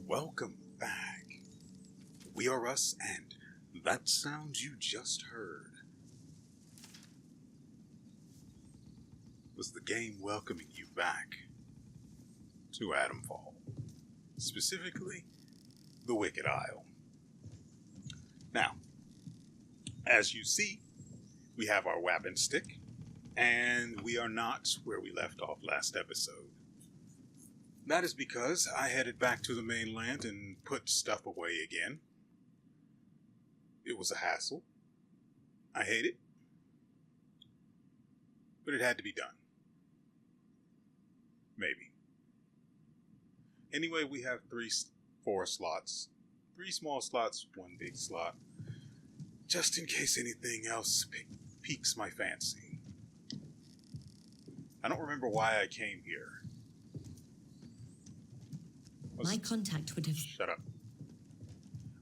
Welcome back. We are us, and that sound you just heard was the game welcoming you back to Atomfall, specifically the Wicked Isle. Now, as you see, we have our weapon stick, and we are not where we left off last episode. That is because I headed back to the mainland and put stuff away again. It was a hassle. I hate it. But it had to be done. Maybe. Anyway, we have four slots. 3 small slots, 1 big slot. Just in case anything else piques my fancy. I don't remember why I came here. My contact would have... Shut up.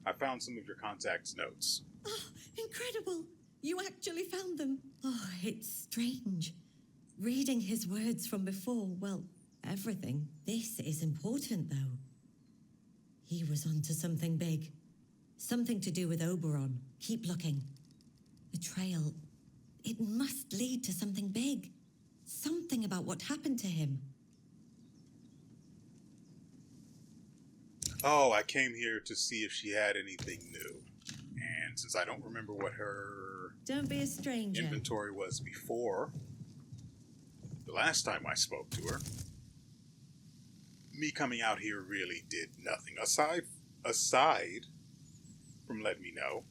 I found some of your contact's notes. Oh, incredible! You actually found them. Oh, it's strange. Reading his words from before, well, everything. This is important, though. He was onto something big. Something to do with Oberon. Keep looking. The trail, it must lead to something big. Something about what happened to him. Oh, I came here to see if she had anything new. And since I don't remember what her Don't be a stranger. Inventory was before, the last time I spoke to her, me coming out here really did nothing. Aside from letting me know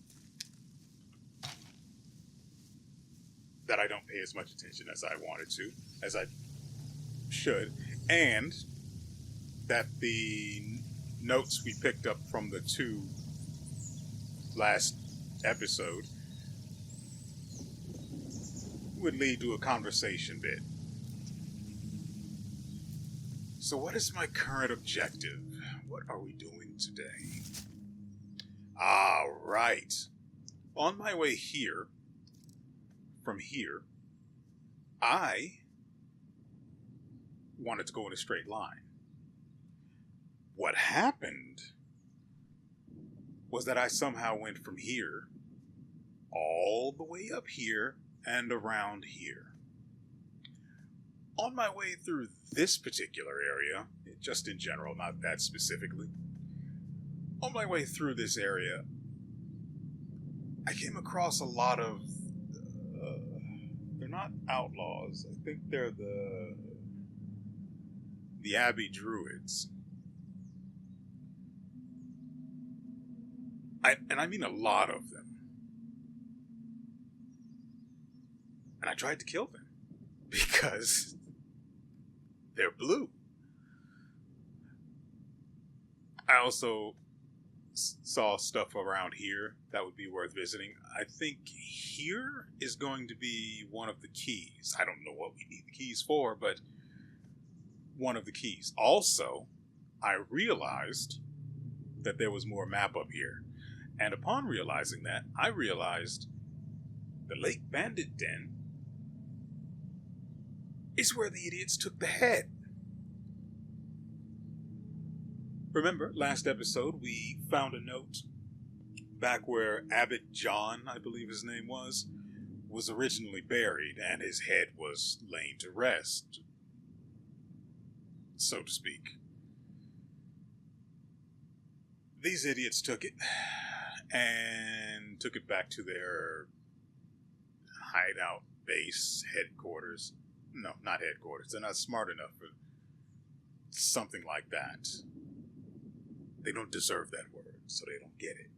that I don't pay as much attention as I wanted to, as I should, and that the notes we picked up from the 2 last episode would lead to a conversation bit. So what is my current objective? What are we doing today? Right. On my way here, from here, I wanted to go in a straight line. What happened was that I somehow went from here all the way up here and around here. On my way through this particular area, just in general, not that specifically, on my way through this area, I came across a lot of, they're not outlaws, I think they're the Abbey Druids. I mean a lot of them. And I tried to kill them because they're blue. I also saw stuff around here that would be worth visiting. I think here is going to be one of the keys. I don't know what we need the keys for, but one of the keys. Also, I realized that there was more map up here. And upon realizing that, I realized the Lake Bandit Den is where the idiots took the head. Remember, last episode, we found a note back where Abbot John, I believe his name was originally buried, and his head was laid to rest, so to speak. These idiots took it and took it back to their hideout base headquarters. No, not headquarters. They're not smart enough for something like that. They don't deserve that word, so they don't get it.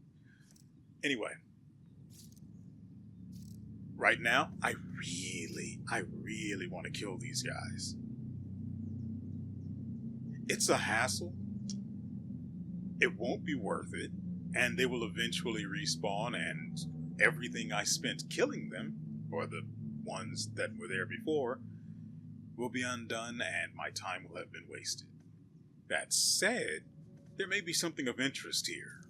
Anyway, right now, I really want to kill these guys. It's a hassle. It won't be worth it, and they will eventually respawn, and everything I spent killing them, or the ones that were there before, will be undone, and my time will have been wasted. That said, there may be something of interest here.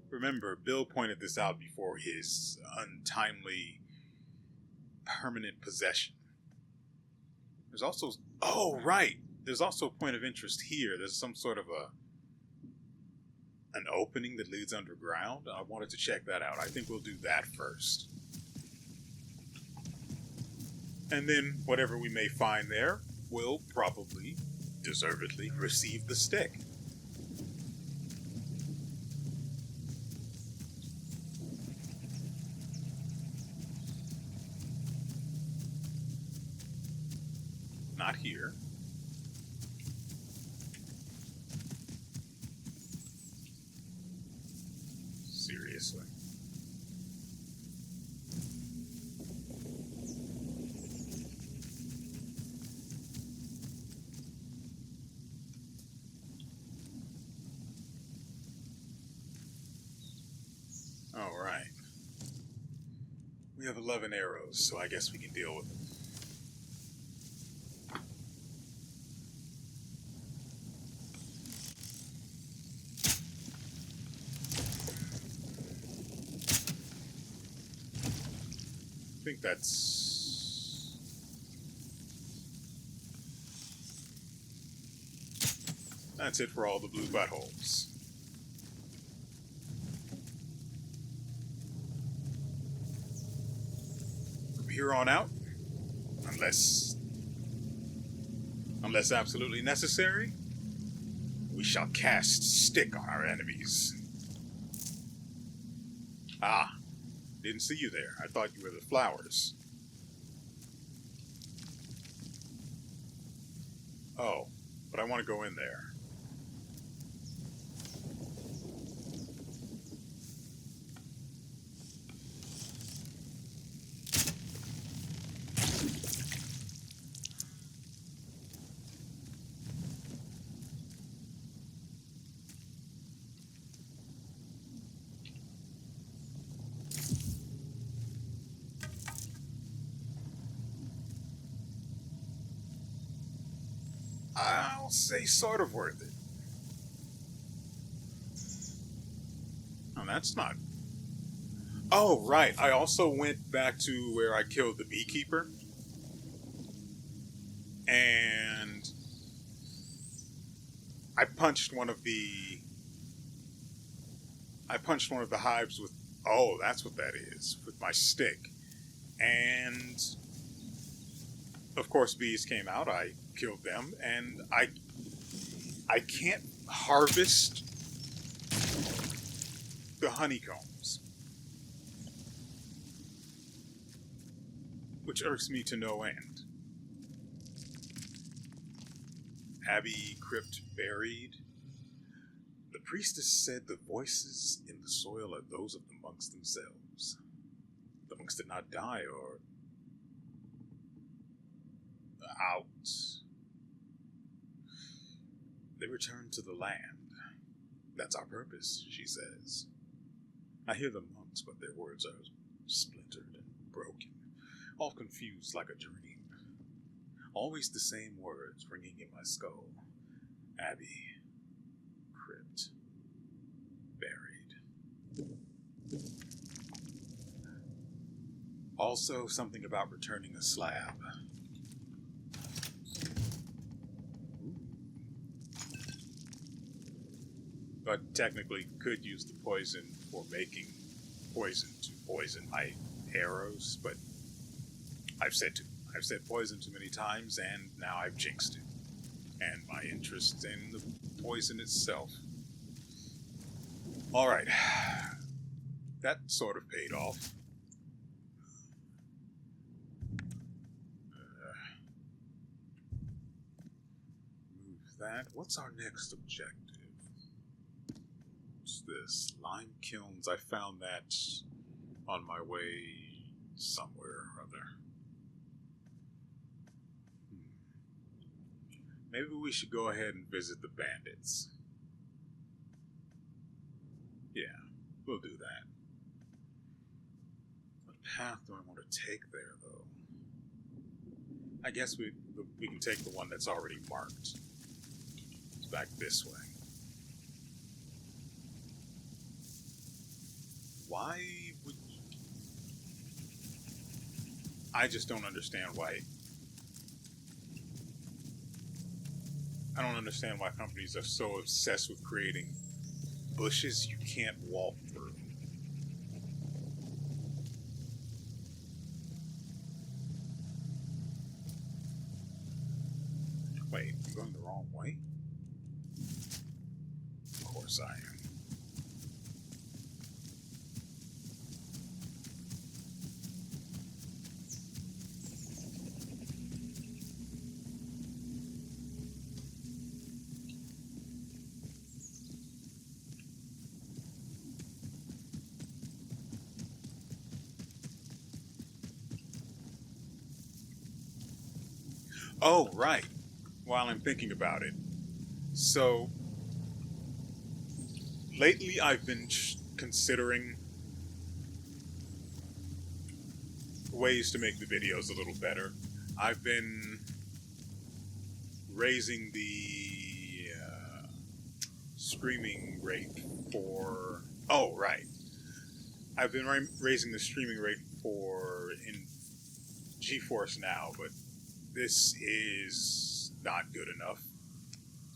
Remember, Bill pointed this out before his untimely permanent possession. There's also... Oh, right! There's also a point of interest here. There's some sort of a an opening that leads underground. I wanted to check that out. I think we'll do that first. And then whatever we may find there will probably, deservedly, receive the stick. Not here. Seriously. All right. We have 11 arrows, so I guess we can deal with them. I think that's it for all the blue buttholes. From here on out, unless absolutely necessary, we shall cast stick on our enemies. Ah, didn't see you there. I thought you were the flowers. Oh, but I want to go in there. I'll say sort of worth it. Oh, that's not... Oh, right. I also went back to where I killed the beekeeper. And I punched one of the hives with... Oh, that's what that is. With my stick. And... Of course, bees came out. I killed them, and I can't harvest the honeycombs, which irks me to no end. Abbey crypt buried. The priestess said the voices in the soil are those of the monks themselves. The monks did not die or out. They return to the land. That's our purpose, she says. I hear the monks, but their words are splintered and broken, all confused like a dream. Always the same words ringing in my skull. Abbey, crypt, buried. Also, something about returning a slab. But technically could use the poison for making poison to poison my arrows, but I've said poison too many times, and now I've jinxed it. And my interest in the poison itself. Alright. That sort of paid off. Move that. What's our next objective? This lime kilns. I found that on my way somewhere or other. Maybe we should go ahead and visit the bandits. Yeah, we'll do that. What path do I want to take there, though? I guess we can take the one that's already marked. It's back this way. Why would... I just don't understand why... I don't understand why companies are so obsessed with creating bushes you can't walk through. Wait, I'm going the wrong way? Of course I am. Oh, right. While I'm thinking about it. So, lately I've been considering ways to make the videos a little better. I've been raising the streaming rate for... Oh, right. I've been raising the streaming rate for in GeForce Now, but this is not good enough.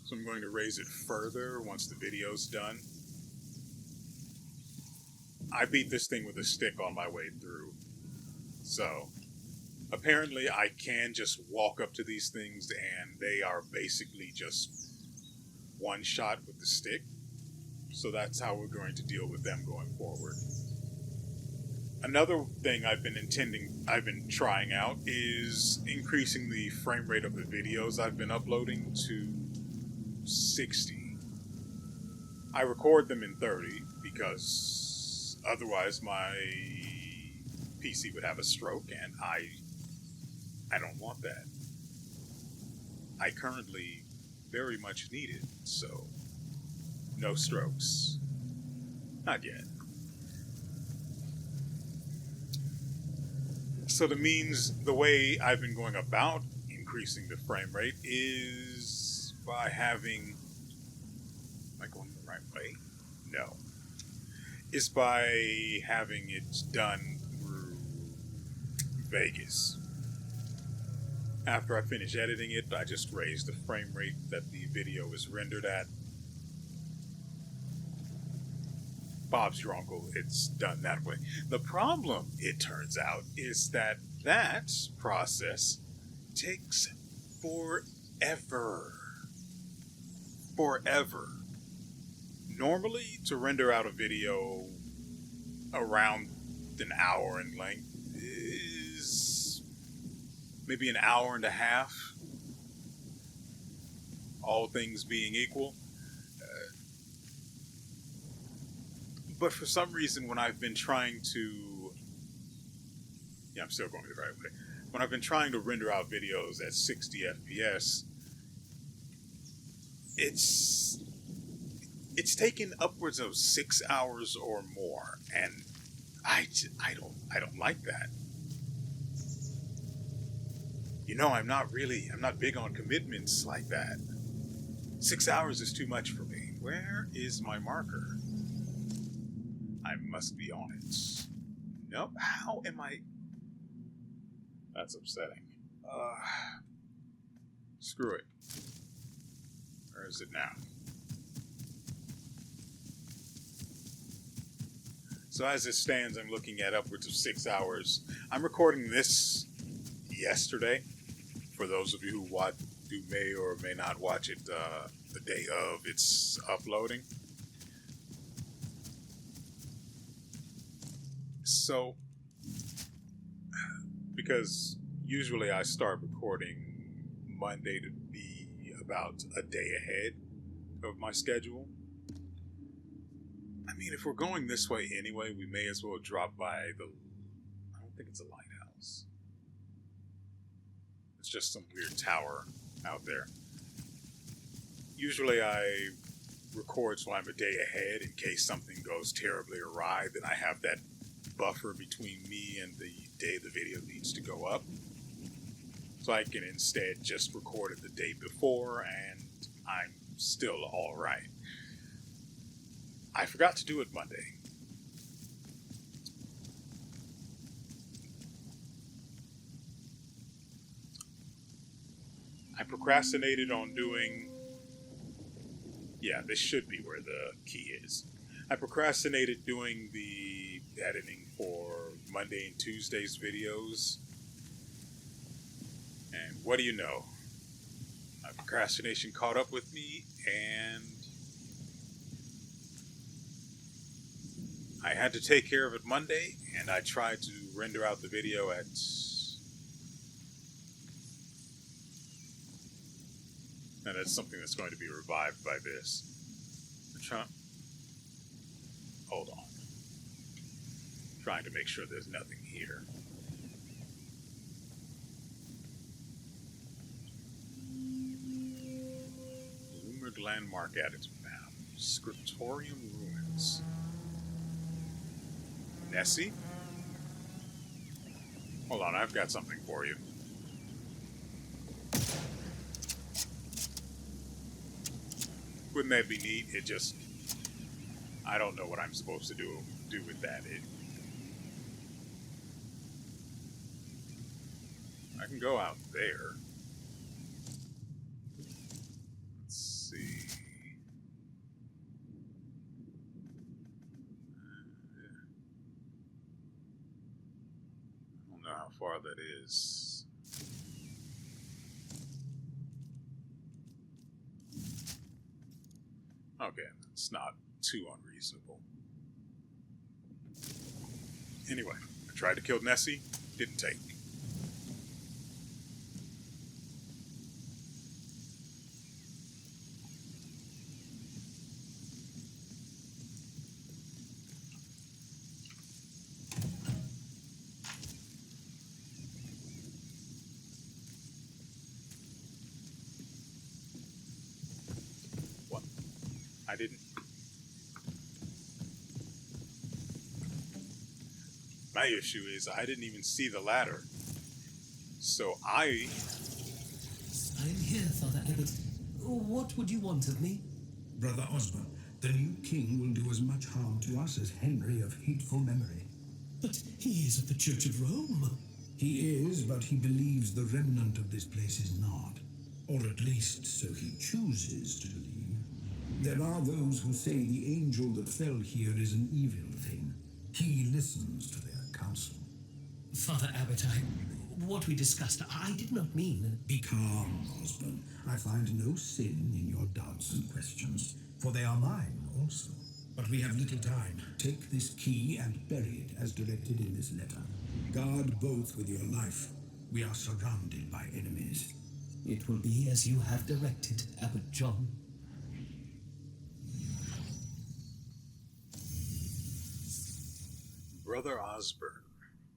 So I'm going to raise it further once the video's done. I beat this thing with a stick on my way through. So, apparently I can just walk up to these things and they are basically just one shot with the stick. So that's how we're going to deal with them going forward. Another thing I've been trying out is increasing the frame rate of the videos I've been uploading to 60. I record them in 30 because otherwise my PC would have a stroke and I don't want that. I currently very much need it, so no strokes. Not yet. So the way I've been going about increasing the frame rate is by having... Am I going the right way? No. Is by having it done through Vegas. After I finish editing it, I just raise the frame rate that the video is rendered at. Bob's your uncle, it's done that way. The problem, it turns out, is that process takes forever. Forever. Normally, to render out a video around an hour in length is maybe an hour and a half, all things being equal. But for some reason, when I've been trying to... Yeah, I'm still going the right way. When I've been trying to render out videos at 60 FPS, it's taken upwards of 6 hours or more, and I don't like that. You know, I'm not big on commitments like that. 6 hours is too much for me. Where is my marker? I must be on it. Nope. How am I? That's upsetting. Screw it. Where is it now? So as it stands, I'm looking at upwards of 6 hours. I'm recording this yesterday. For those of you who may or may not watch it the day of its uploading. So, because usually I start recording Monday to be about a day ahead of my schedule. I mean, if we're going this way anyway, we may as well drop by I don't think it's a lighthouse. It's just some weird tower out there. Usually I record so I'm a day ahead in case something goes terribly awry, then I have that buffer between me and the day the video needs to go up. So I can instead just record it the day before and I'm still alright. I forgot to do it Monday. I procrastinated on doing Yeah, this should be where the key is. I procrastinated doing the editing for Monday and Tuesday's videos. And what do you know? My procrastination caught up with me, and I had to take care of it Monday, and I tried to render out the video at... And that's something that's going to be revived by this. Hold on. Trying to make sure there's nothing here. Rumored landmark added to map. Scriptorium ruins. Nessie? Hold on, I've got something for you. Wouldn't that be neat? It just... I don't know what I'm supposed to do with that. I can go out there. Let's see. I don't know how far that is. Okay, it's not too unreasonable. Anyway, I tried to kill Nessie, didn't take. What? I didn't. My issue is I didn't even see the ladder. So I am here, Father Abbot. What would you want of me? Brother Osborne, the new king will do as much harm to us as Henry of hateful memory. But he is of the Church of Rome. He is, but he believes the remnant of this place is not. Or at least so he chooses to believe. There are those who say the angel that fell here is an evil thing. He listens to their counsel. Father Abbot, what we discussed, I did not mean... Be calm, Osborne. I find no sin in your doubts and questions, for they are mine also. But we have little time. Take this key and bury it as directed in this letter. Guard both with your life. We are surrounded by enemies. It will be as you have directed, Abbot John. Brother Osborne,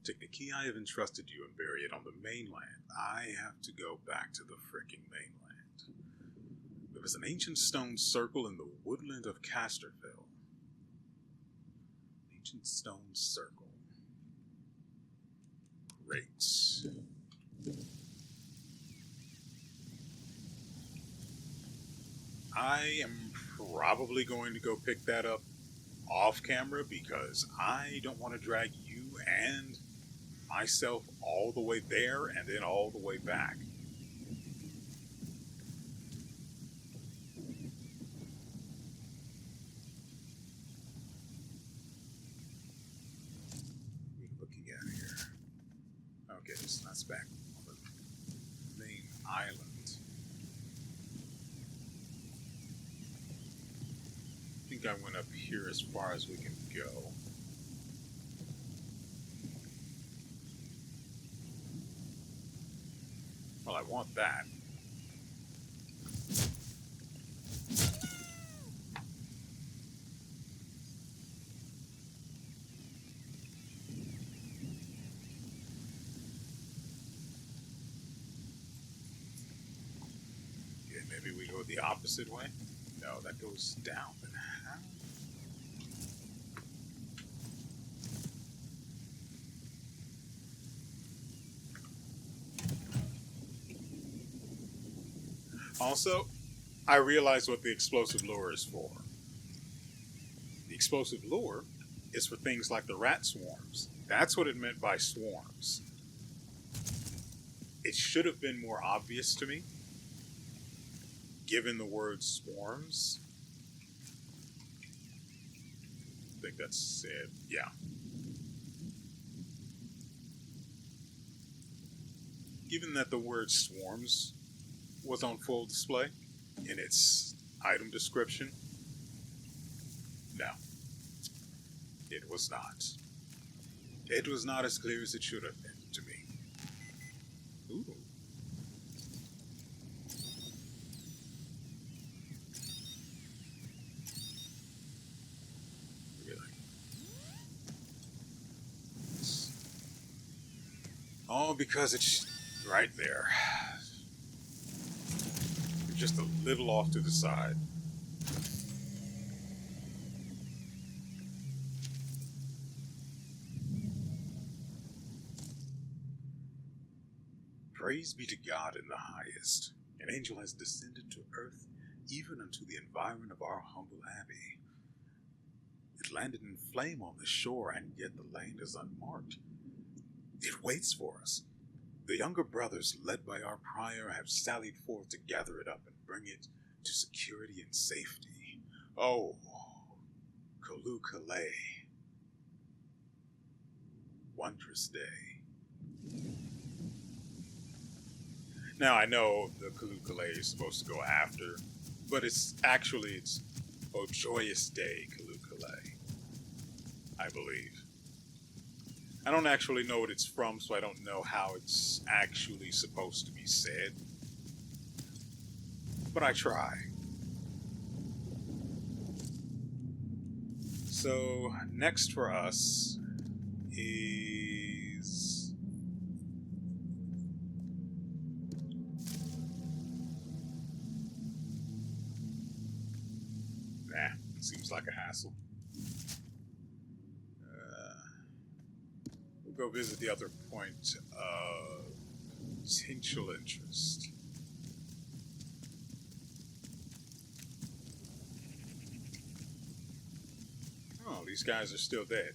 take the key I have entrusted you and bury it on the mainland. I have to go back to the fricking mainland. There is an ancient stone circle in the woodland of Casterville. Ancient stone circle. Great. I am probably going to go pick that up off camera because I don't want to drag you and myself all the way there and then all the way back. What are we looking at here? Okay, so that's back on the main island. I think I went up here as far as we can go. Well, I want that. Okay, maybe we go the opposite way? No, that goes down. Then how? Also, I realized what the explosive lure is for. The explosive lure is for things like the rat swarms. That's what it meant by swarms. It should have been more obvious to me, given the word swarms. think that's it. Yeah. Given that the word swarms was on full display in its item description, no, it was not. It was not as clear as it should have been to me. Ooh. Really? All because it's right there. Just a little off to the side. Praise be to God in the highest. An angel has descended to earth, even unto the environ of our humble abbey. It landed in flame on the shore, and yet the land is unmarked. It waits for us. The younger brothers, led by our prior, have sallied forth to gather it up and bring it to security and safety. Oh, Kalukale. Wondrous day. Now, I know the Kalukale is supposed to go after, but it's Oh Joyous Day, Kalukale, I believe. I don't actually know what it's from, so I don't know how it's actually supposed to be said. But I try. So, next for us is... Nah, seems like a hassle. We'll go visit the other point of potential interest. Oh, these guys are still dead.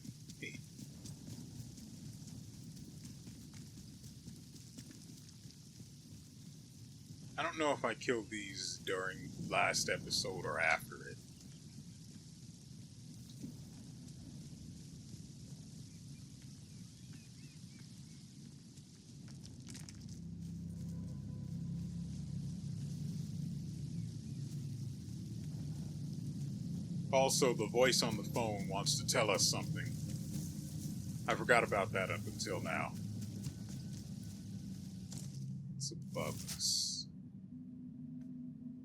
I don't know if I killed these during last episode or after it. Also, the voice on the phone wants to tell us something. I forgot about that up until now. It's above us.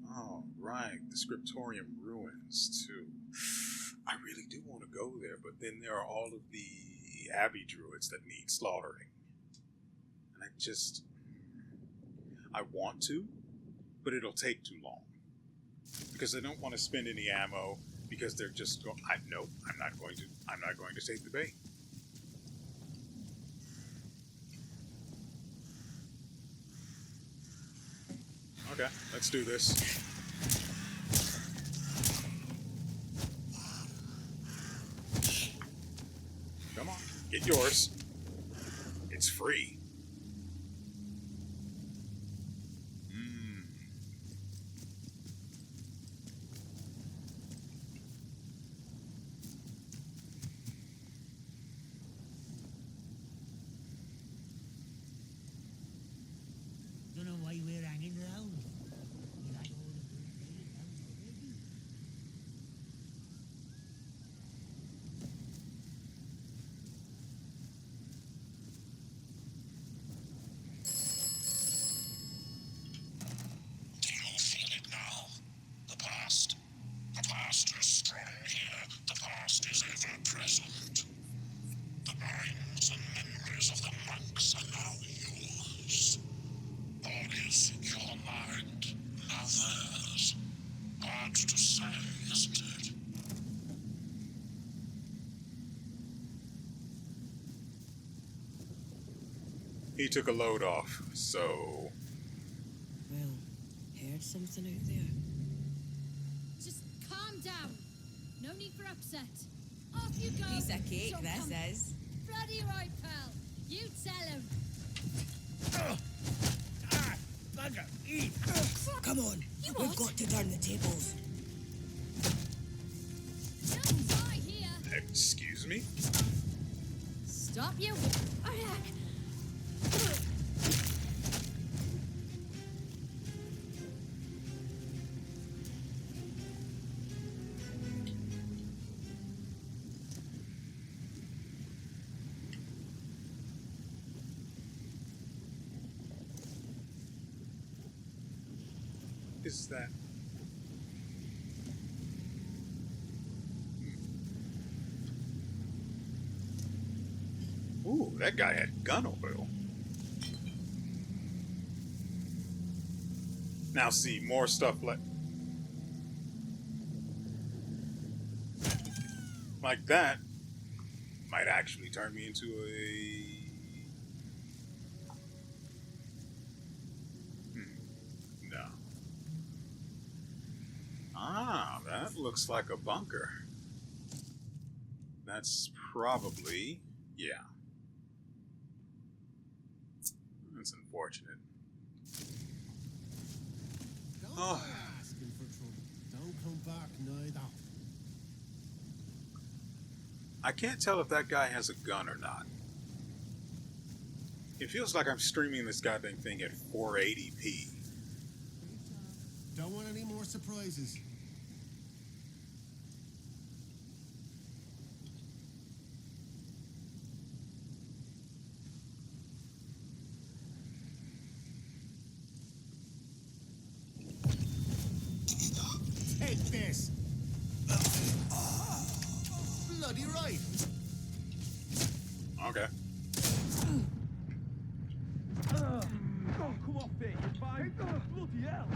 Oh, right. The Scriptorium ruins, too. I really do want to go there, but then there are all of the Abbey Druids that need slaughtering. And I want to, but it'll take too long. Because I don't want to spend any ammo, because they're just going... No, I'm not going to take the bait. Okay, let's do this. Come on, get yours. It's free. Don't know why we're hanging around. We had all the good playing rounds already. Do you feel it now? The past. The past is strong here. The past is ever present. The minds and memories of the monks are now yours. All is your mind, now theirs. Hard to say, isn't it? He took a load off, so... Well, heard something out there. Just calm down. No need for upset. Off you go. Piece of cake, Jump this on. is. Bloody right, pal. You tell him. Bugger, eat. Come on, we've got to turn the tables. Don't die here. You. Is that? Ooh, that guy had gun oil. Now see, more stuff like that might actually turn me into a... No. Ah, that looks like a bunker. That's probably... yeah. That's unfortunate. Don't Oh. go asking for trouble. Don't come back neither. I can't tell if that guy has a gun or not. It feels like I'm streaming this goddamn thing at 480p. Don't want any more surprises. Take this. Bloody right. Okay. Don't come off it, you fine? Bloody hell!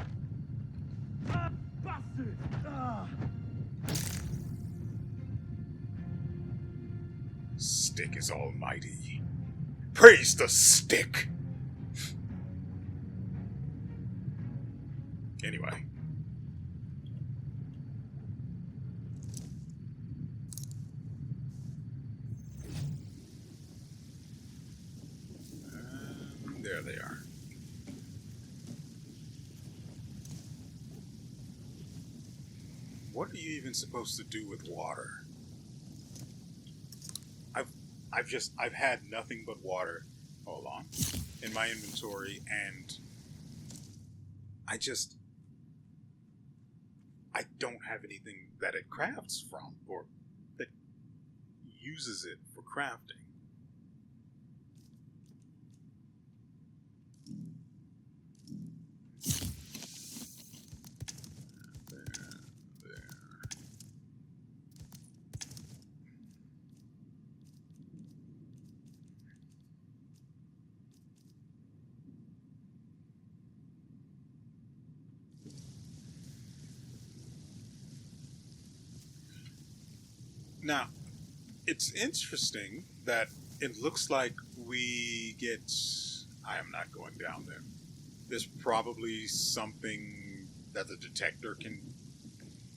Ah, bastard! Ah! Stick is almighty. Praise the stick! Anyway. There they are. What are you even supposed to do with water? I've had nothing but water, hold on, in my inventory, and I don't have anything that it crafts from, or that uses it for crafting. Now, it's interesting that it looks like we get... I am not going down there. There's probably something that the detector can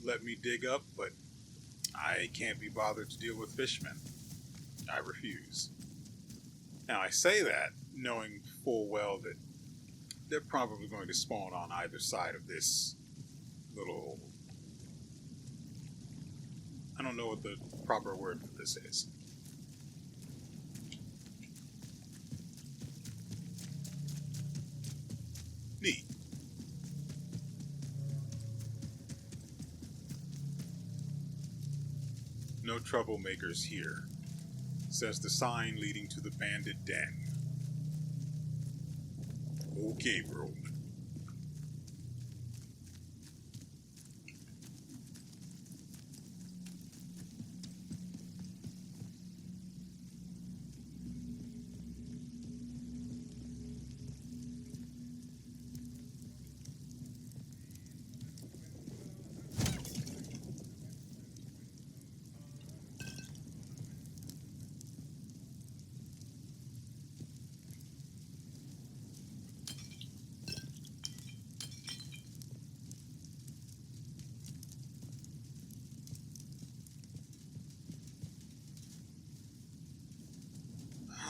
let me dig up, but I can't be bothered to deal with fishmen. I refuse. Now, I say that knowing full well that they're probably going to spawn on either side of this little... I don't know what the proper word for this is. Neat. No troublemakers here, says the sign leading to the bandit den. Okay, bro.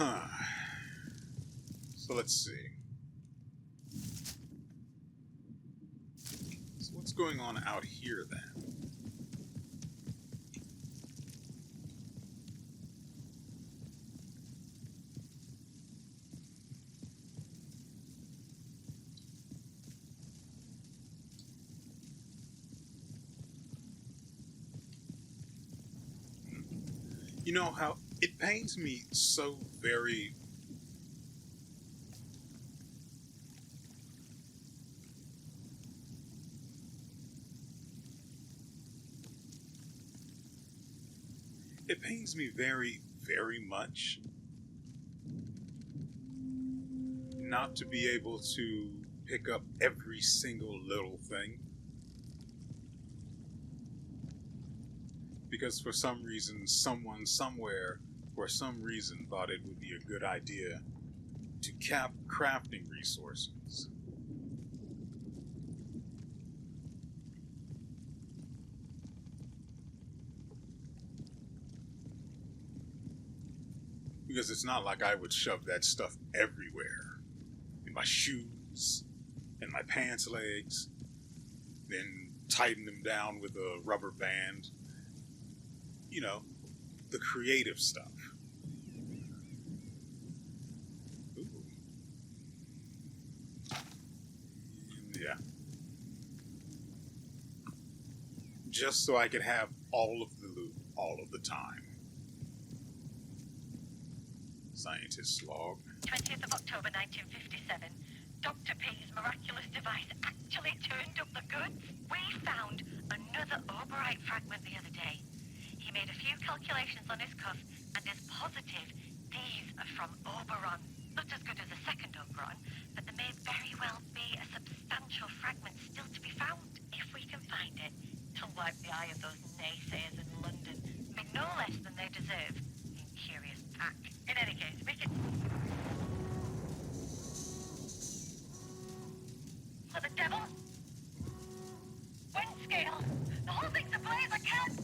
Huh. So let's see. So what's going on out here then? You know how it pains me so very. It pains me very, very much not to be able to pick up every single little thing. Because for some reason, someone somewhere, for some reason, thought it would be a good idea to cap crafting resources. Because it's not like I would shove that stuff everywhere. In my shoes, in my pants legs, then tighten them down with a rubber band. You know, the creative stuff. Ooh. Yeah. Just so I could have all of the loot all of the time. Scientist's log. 20th of October 1957. Dr. P's miraculous device actually turned up the goods. We found another Oberite fragment the other day. He made a few calculations on his cuff and is positive these are from Oberon. Not as good as the second Oberon, but there may very well be a substantial fragment still to be found. If we can find it, it'll wipe the eye of those naysayers in London. Be no less than they deserve. Curious pack. In any case, we can... For the devil? Wind scale! The whole thing's ablaze, I can't...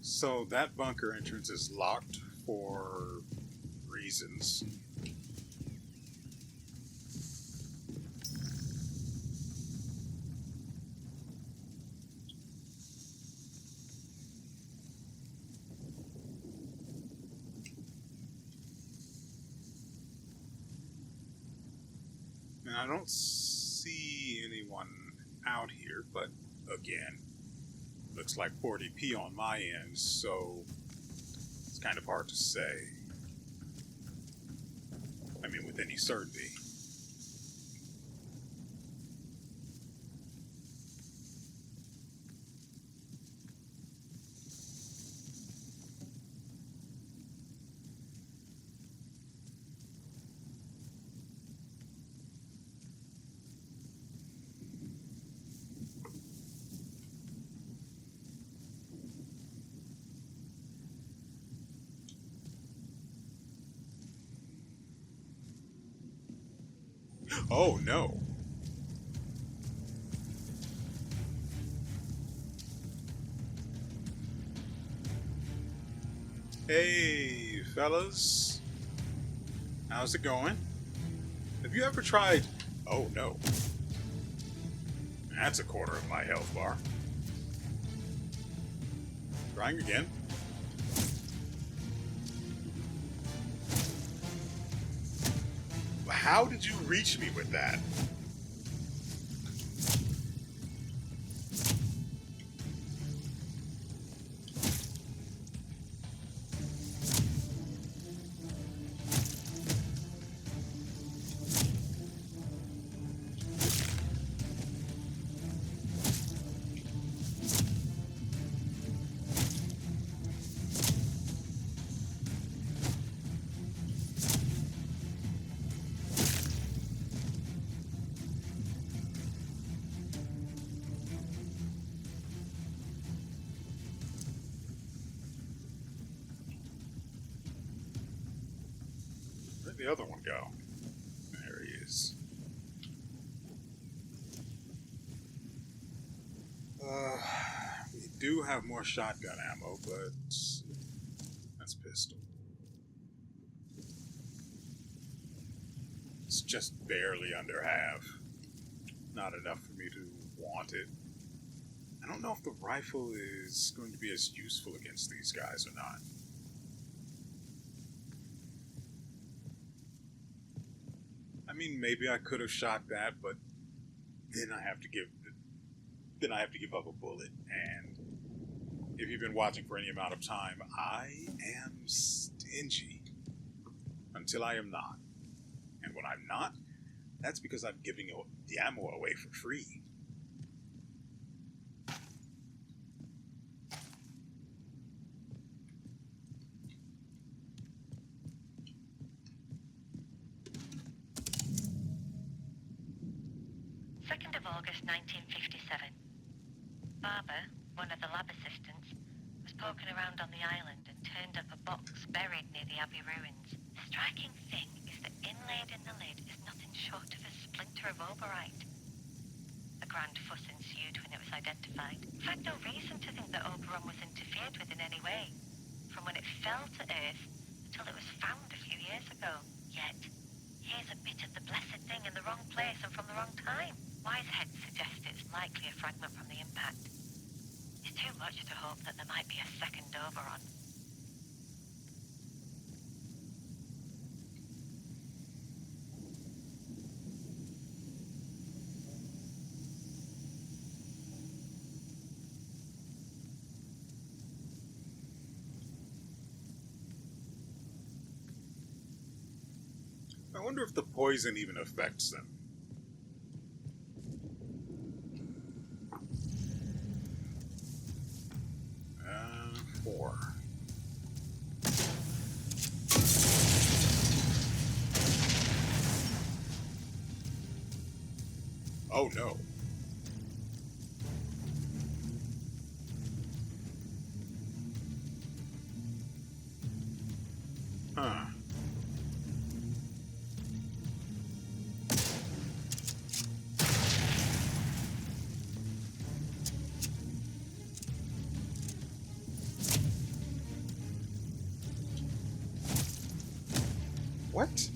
So that bunker entrance is locked for reasons. And I don't see anyone out here, but again, looks like 40p on my end, so it's kind of hard to say. I mean, with any certainty. Oh no. Hey, fellas. How's it going? Have you ever tried... Oh no. That's a quarter of my health bar. Trying again. How did you reach me with that? Where'd the other one go? There he is. We do have more shotgun ammo, but that's pistol. It's just barely under half. Not enough for me to want it. I don't know if the rifle is going to be as useful against these guys or not. I mean, maybe I could have shot that, but then I have to give up a bullet. And if you've been watching for any amount of time, I am stingy until I am not. And when I'm not, that's because I'm giving the ammo away for free. August 1957. Barber, one of the lab assistants, was poking around on the island and turned up a box buried near the Abbey ruins. The striking thing is that inlaid in the lid is nothing short of a splinter of oberite. A grand fuss ensued when it was identified. In fact, no reason to think that Oberon was interfered with in any way, from when it fell to Earth until it was found a few years ago. Yet, here's a bit of the blessed thing in the wrong place and from the wrong time. Wise heads suggest it's likely a fragment from the impact. It's too much to hope that there might be a second Oberon. I wonder if the poison even affects them. 4. Oh no. Huh. What?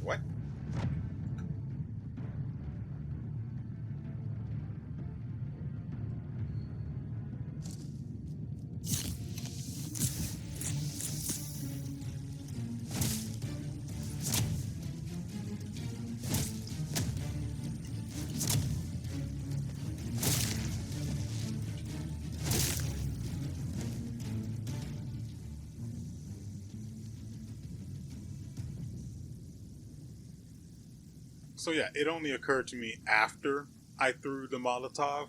What? So yeah, it only occurred to me after I threw the Molotov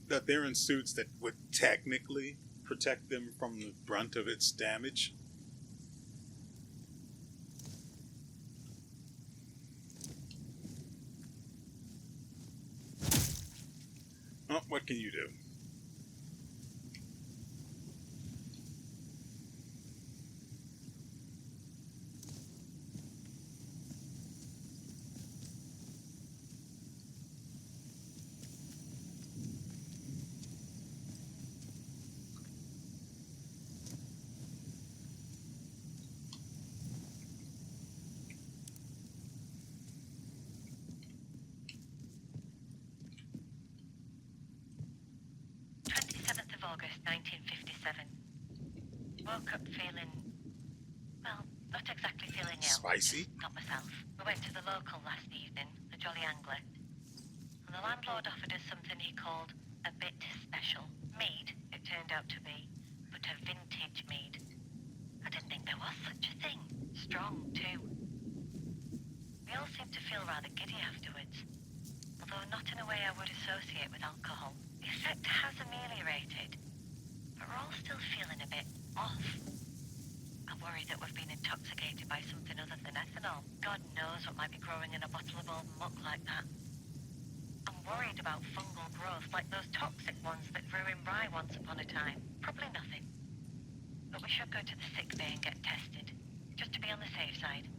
that they're in suits that would technically protect them from the brunt of its damage. Oh, what can you do? August 1957. Woke up feeling, well, not exactly feeling ill. Spicy? Just not myself. We went to the local last evening, the Jolly Angler. And the landlord offered us something he called a bit special. Mead, it turned out to be, but a vintage mead. I didn't think there was such a thing. Strong, too. We all seemed to feel rather giddy afterwards, although not in a way I would associate with alcohol. The effect has ameliorated, but we're all still feeling a bit off. I'm worried that we've been intoxicated by something other than ethanol. God knows what might be growing in a bottle of old muck like that. I'm worried about fungal growth like those toxic ones that grew in rye once upon a time. Probably nothing. But we should go to the sick bay and get tested, just to be on the safe side.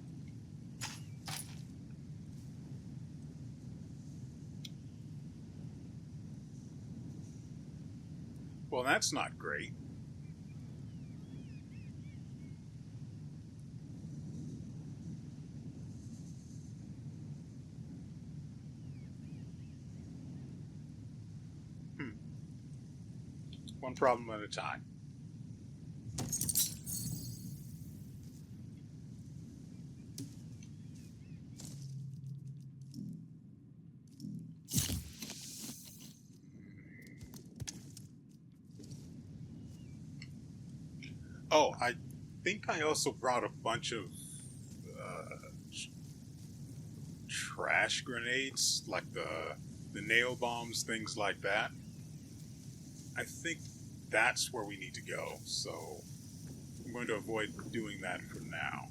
Well, that's not great. One problem at a time. Oh, I think I also brought a bunch of trash grenades, like the nail bombs, things like that. I think that's where we need to go, so I'm going to avoid doing that for now.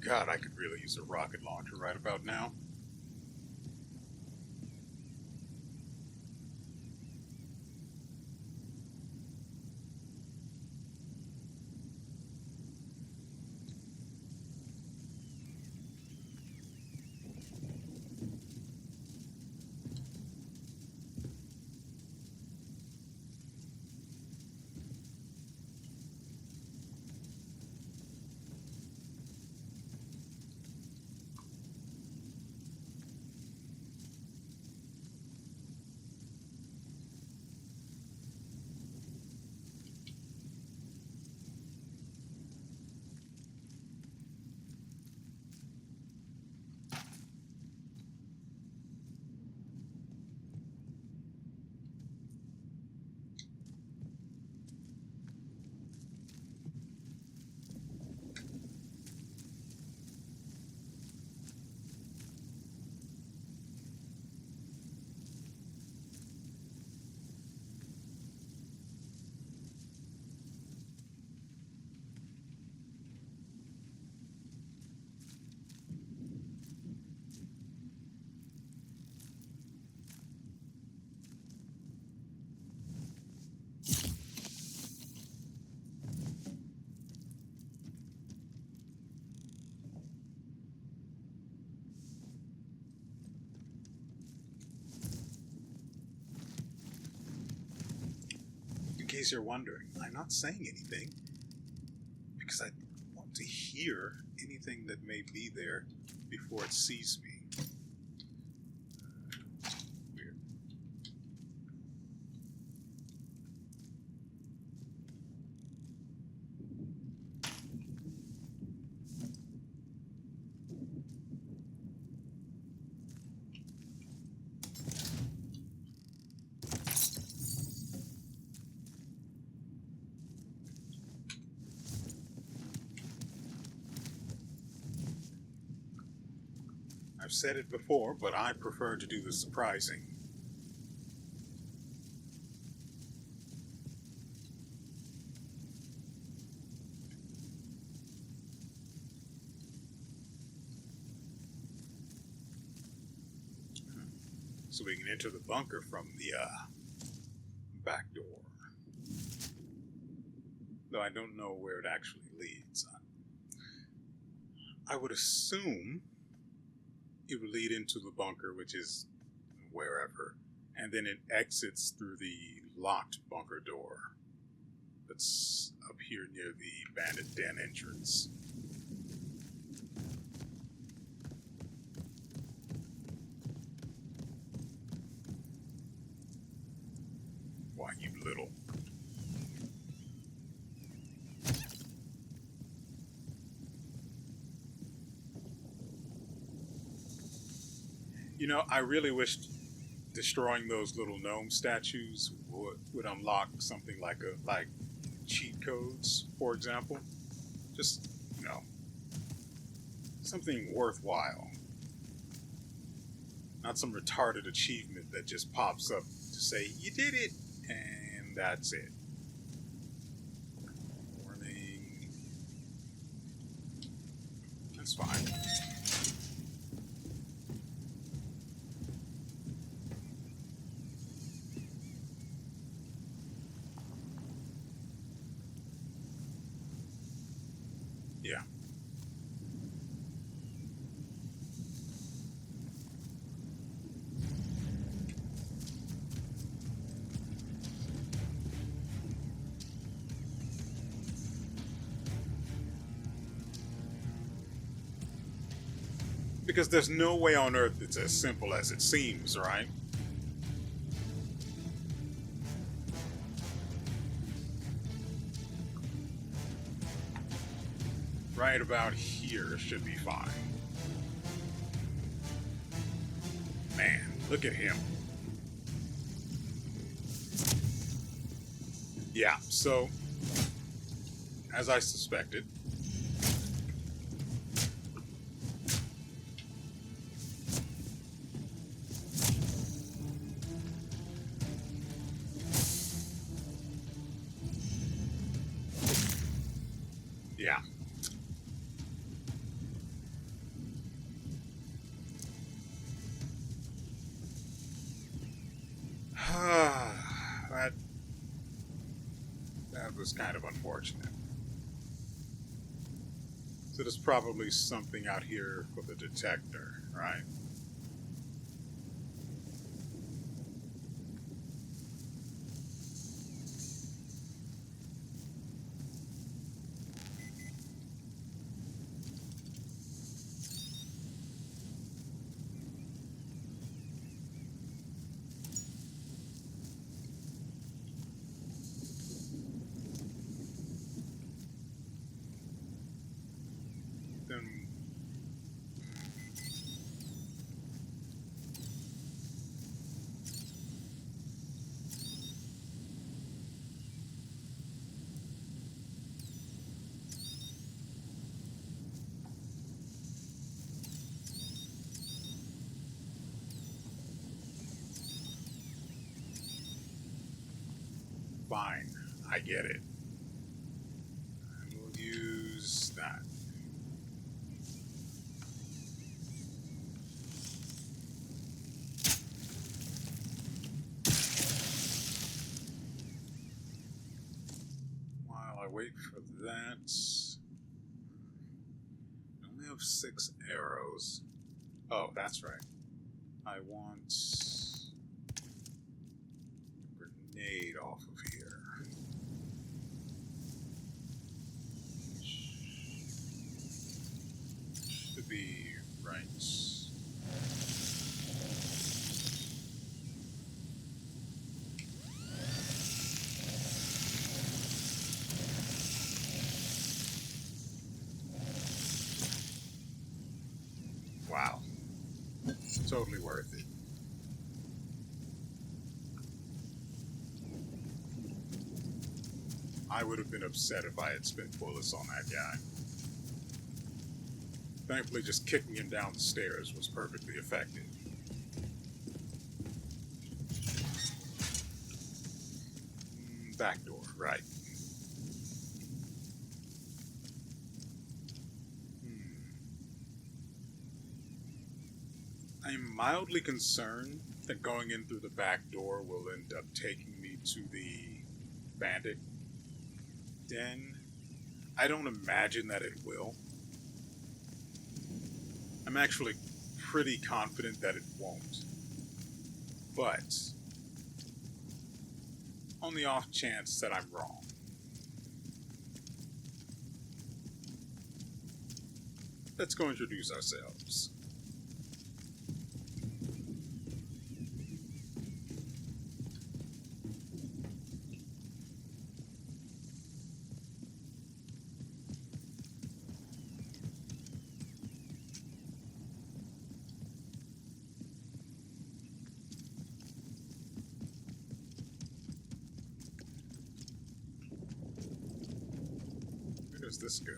God, I could really use a rocket launcher right about now. In case you're wondering, I'm not saying anything because I want to hear anything that may be there before it sees me. Weird. I've said it before, but I prefer to do the surprising. So we can enter the bunker from the back door. Though I don't know where it actually leads. I would assume it would lead into the bunker, which is wherever, and then it exits through the locked bunker door that's up here near the bandit den entrance. Why, you little... You know, I really wished destroying those little gnome statues would unlock something like cheat codes, for example. Just, you know, something worthwhile. Not some retarded achievement that just pops up to say, you did it, and that's it. Warning. That's fine. Yeah. Because there's no way on Earth it's as simple as it seems, right? Right about here should be fine. Man, look at him. Yeah, so, as I suspected, yeah. that was kind of unfortunate. So there's probably something out here for the detector, right? Then fine, I get it. I will use that. While I wait for that, I only have 6 arrows. Oh, that's right. I want a grenade off of here. Should be right. Wow. Totally worth it. I would have been upset if I had spent bullets on that guy. Thankfully, just kicking him down the stairs was perfectly effective. Back door, right. I'm mildly concerned that going in through the back door will end up taking me to the bandit den. I don't imagine that it will. I'm actually pretty confident that it won't. But, on the off chance that I'm wrong, let's go introduce ourselves. does this go?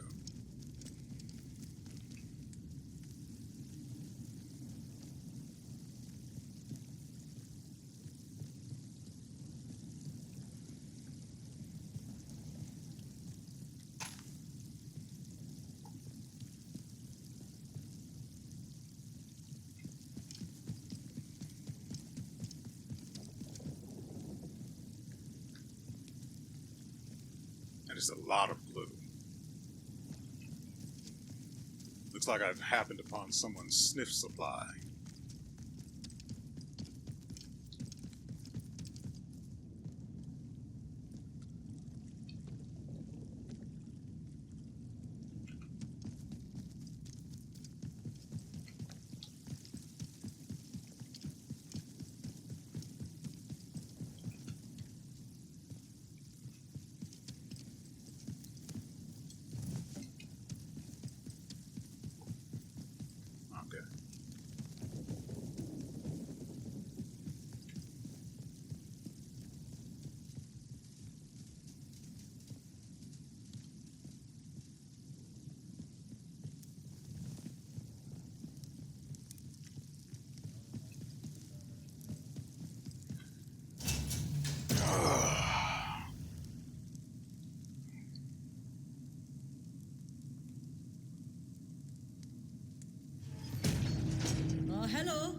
That is a lot of glue. Looks like I've happened upon someone's sniff supply. Okay. Oh, hello.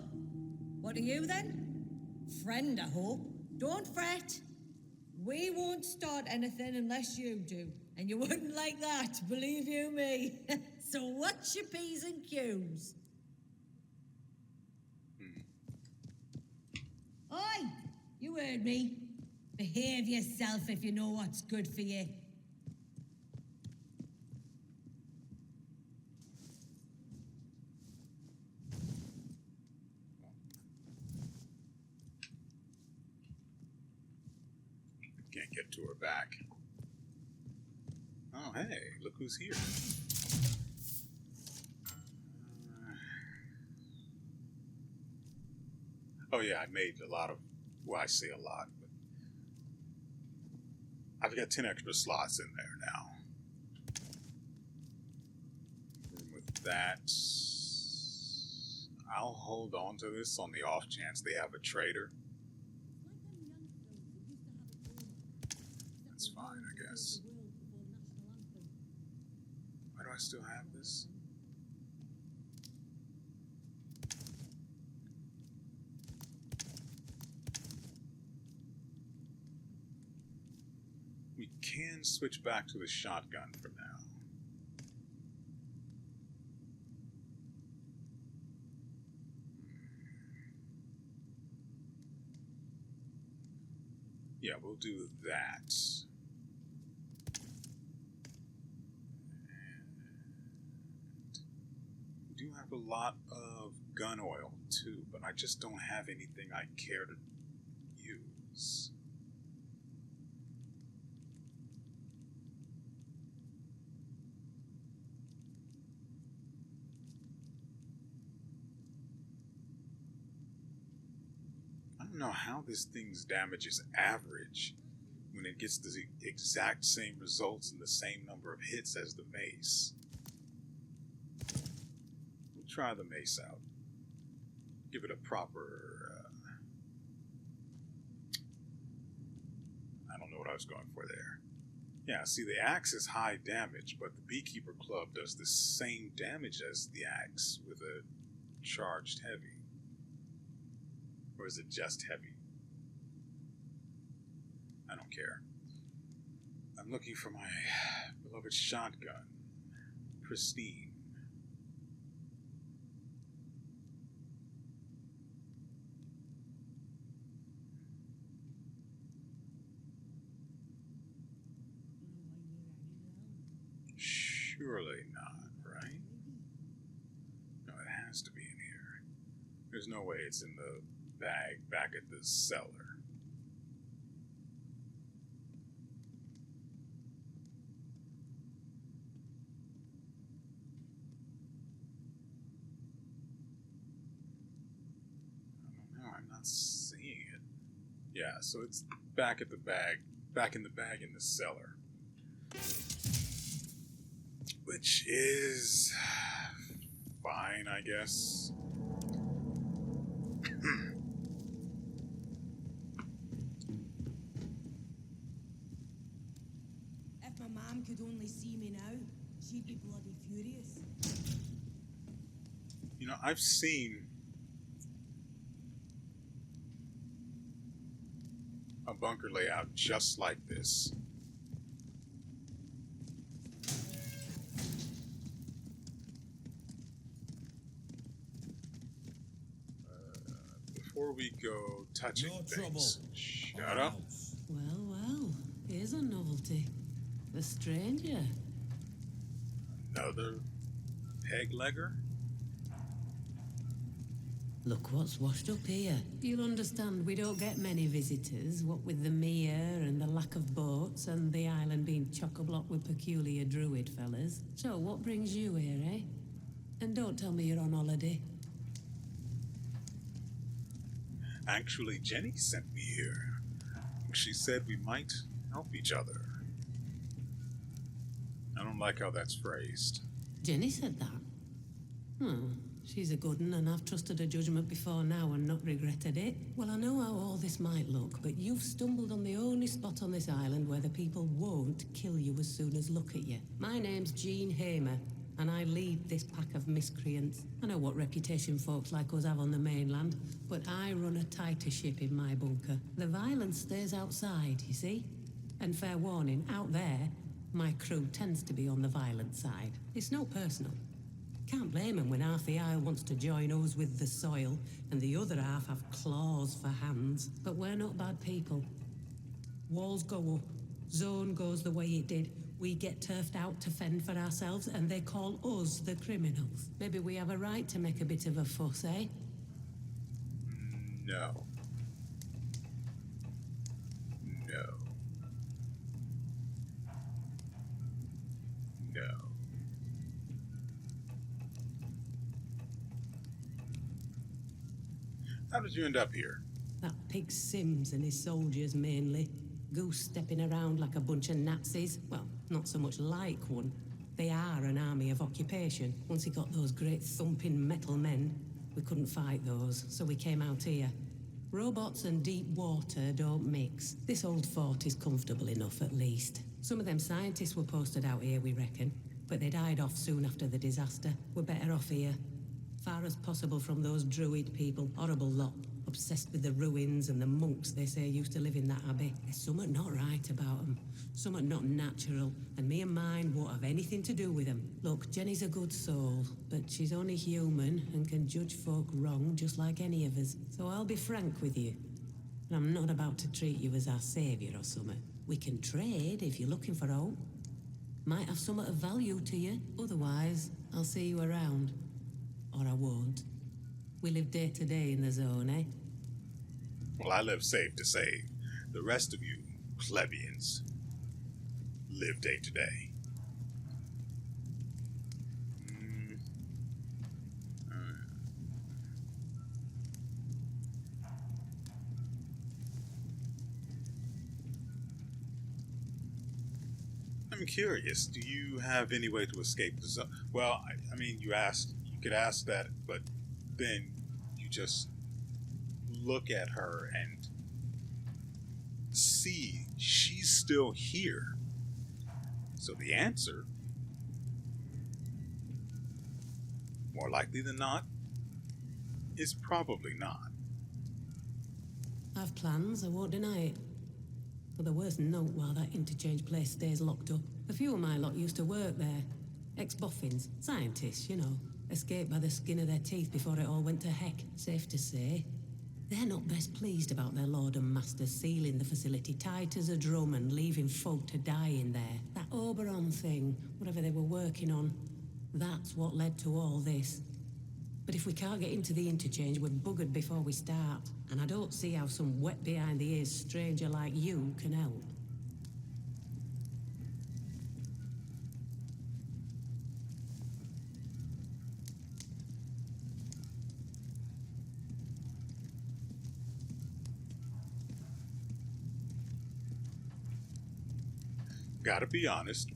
What are you then? Friend, I hope. Don't fret. We won't start anything unless you do. And you wouldn't like that, believe you me. So what's your P's and Q's? Oi! You heard me. Behave yourself if you know what's good for you. Can't get to her back. Oh, hey, look who's here. Oh yeah, I made a lot of, well, I say a lot, but I've got 10 extra slots in there now. With that, I'll hold on to this on the off chance they have a trader. That's fine, I guess. Why do I still have this? We can switch back to the shotgun for now. Yeah, we'll do that. And we do have a lot of gun oil too, but I just don't have anything I care to use. I don't know how this thing's damage is average when it gets the exact same results and the same number of hits as the mace. We'll try the mace out. Give it a proper... I don't know what I was going for there. Yeah, see, the axe is high damage, but the Beekeeper Club does the same damage as the axe with a charged heavy. Or is it just heavy? I don't care. I'm looking for my beloved shotgun. Pristine. Surely not, right? No, it has to be in here. There's no way it's in the bag back at the cellar. I don't know, I'm not seeing it. Yeah, so it's back at the bag, back in the bag in the cellar. village is fine, I guess. If my mom could only see me now, she'd be bloody furious. You know, I've seen a bunker layout just like this. Before we go touching No things, trouble. shut up. Well, well, here's a novelty. A stranger. Another peg legger? Look what's washed up here. You'll understand we don't get many visitors, what with the mere and the lack of boats and the island being chock-a-block with peculiar druid fellas. So what brings you here, eh? And don't tell me you're on holiday. Actually, Jenny sent me here. She said we might help each other. I don't like how that's phrased. Jenny said that? She's a good one, and I've trusted her judgment before now and not regretted it. Well, I know how all this might look, but you've stumbled on the only spot on this island where the people won't kill you as soon as look at you. My name's Jean Hamer, and I lead this pack of miscreants. I know what reputation folks like us have on the mainland, but I run a tighter ship in my bunker. The violence stays outside, you see? And fair warning, out there, my crew tends to be on the violent side. It's no personal. Can't blame them when half the isle wants to join us with the soil, and the other half have claws for hands. But we're not bad people. Walls go up, zone goes the way it did. We get turfed out to fend for ourselves, and they call us the criminals. Maybe we have a right to make a bit of a fuss, eh? No. No. No. How did you end up here? That pig Sims and his soldiers mainly. Goose stepping around like a bunch of Nazis. Well, not so much like one. They are an army of occupation. Once he got those great thumping metal men, we couldn't fight those, so we came out here. Robots and deep water don't mix. This old fort is comfortable enough, at least. Some of them scientists were posted out here, we reckon, but they died off soon after the disaster. We're better off here. Far as possible from those druid people. Horrible lot. Obsessed with the ruins and the monks they say used to live in that abbey. There's something not right about them. Something not natural. And me and mine won't have anything to do with them. Look, Jenny's a good soul, but she's only human and can judge folk wrong just like any of us. So I'll be frank with you. And I'm not about to treat you as our saviour or something. We can trade if you're looking for hope. Might have something of value to you. Otherwise, I'll see you around. Or I won't. We live day to day in the zone, eh? Well, I live safe to save. The rest of you, plebeians, live day to day. I'm curious, do you have any way to escape the zone? Well, I mean, you could ask that, but then you just look at her and see she's still here. So the answer, more likely than not, is probably not. I've plans, I won't deny it. But the worst note while that interchange place stays locked up. A few of my lot used to work there. Ex-boffins, scientists, you know. Escaped by the skin of their teeth before it all went to heck. Safe to say. They're not best pleased about their lord and master sealing the facility tight as a drum and leaving folk to die in there. That Oberon thing, whatever they were working on, that's what led to all this. But if we can't get into the interchange, we're buggered before we start. And I don't see how some wet behind the ears stranger like you can help. Gotta be honest,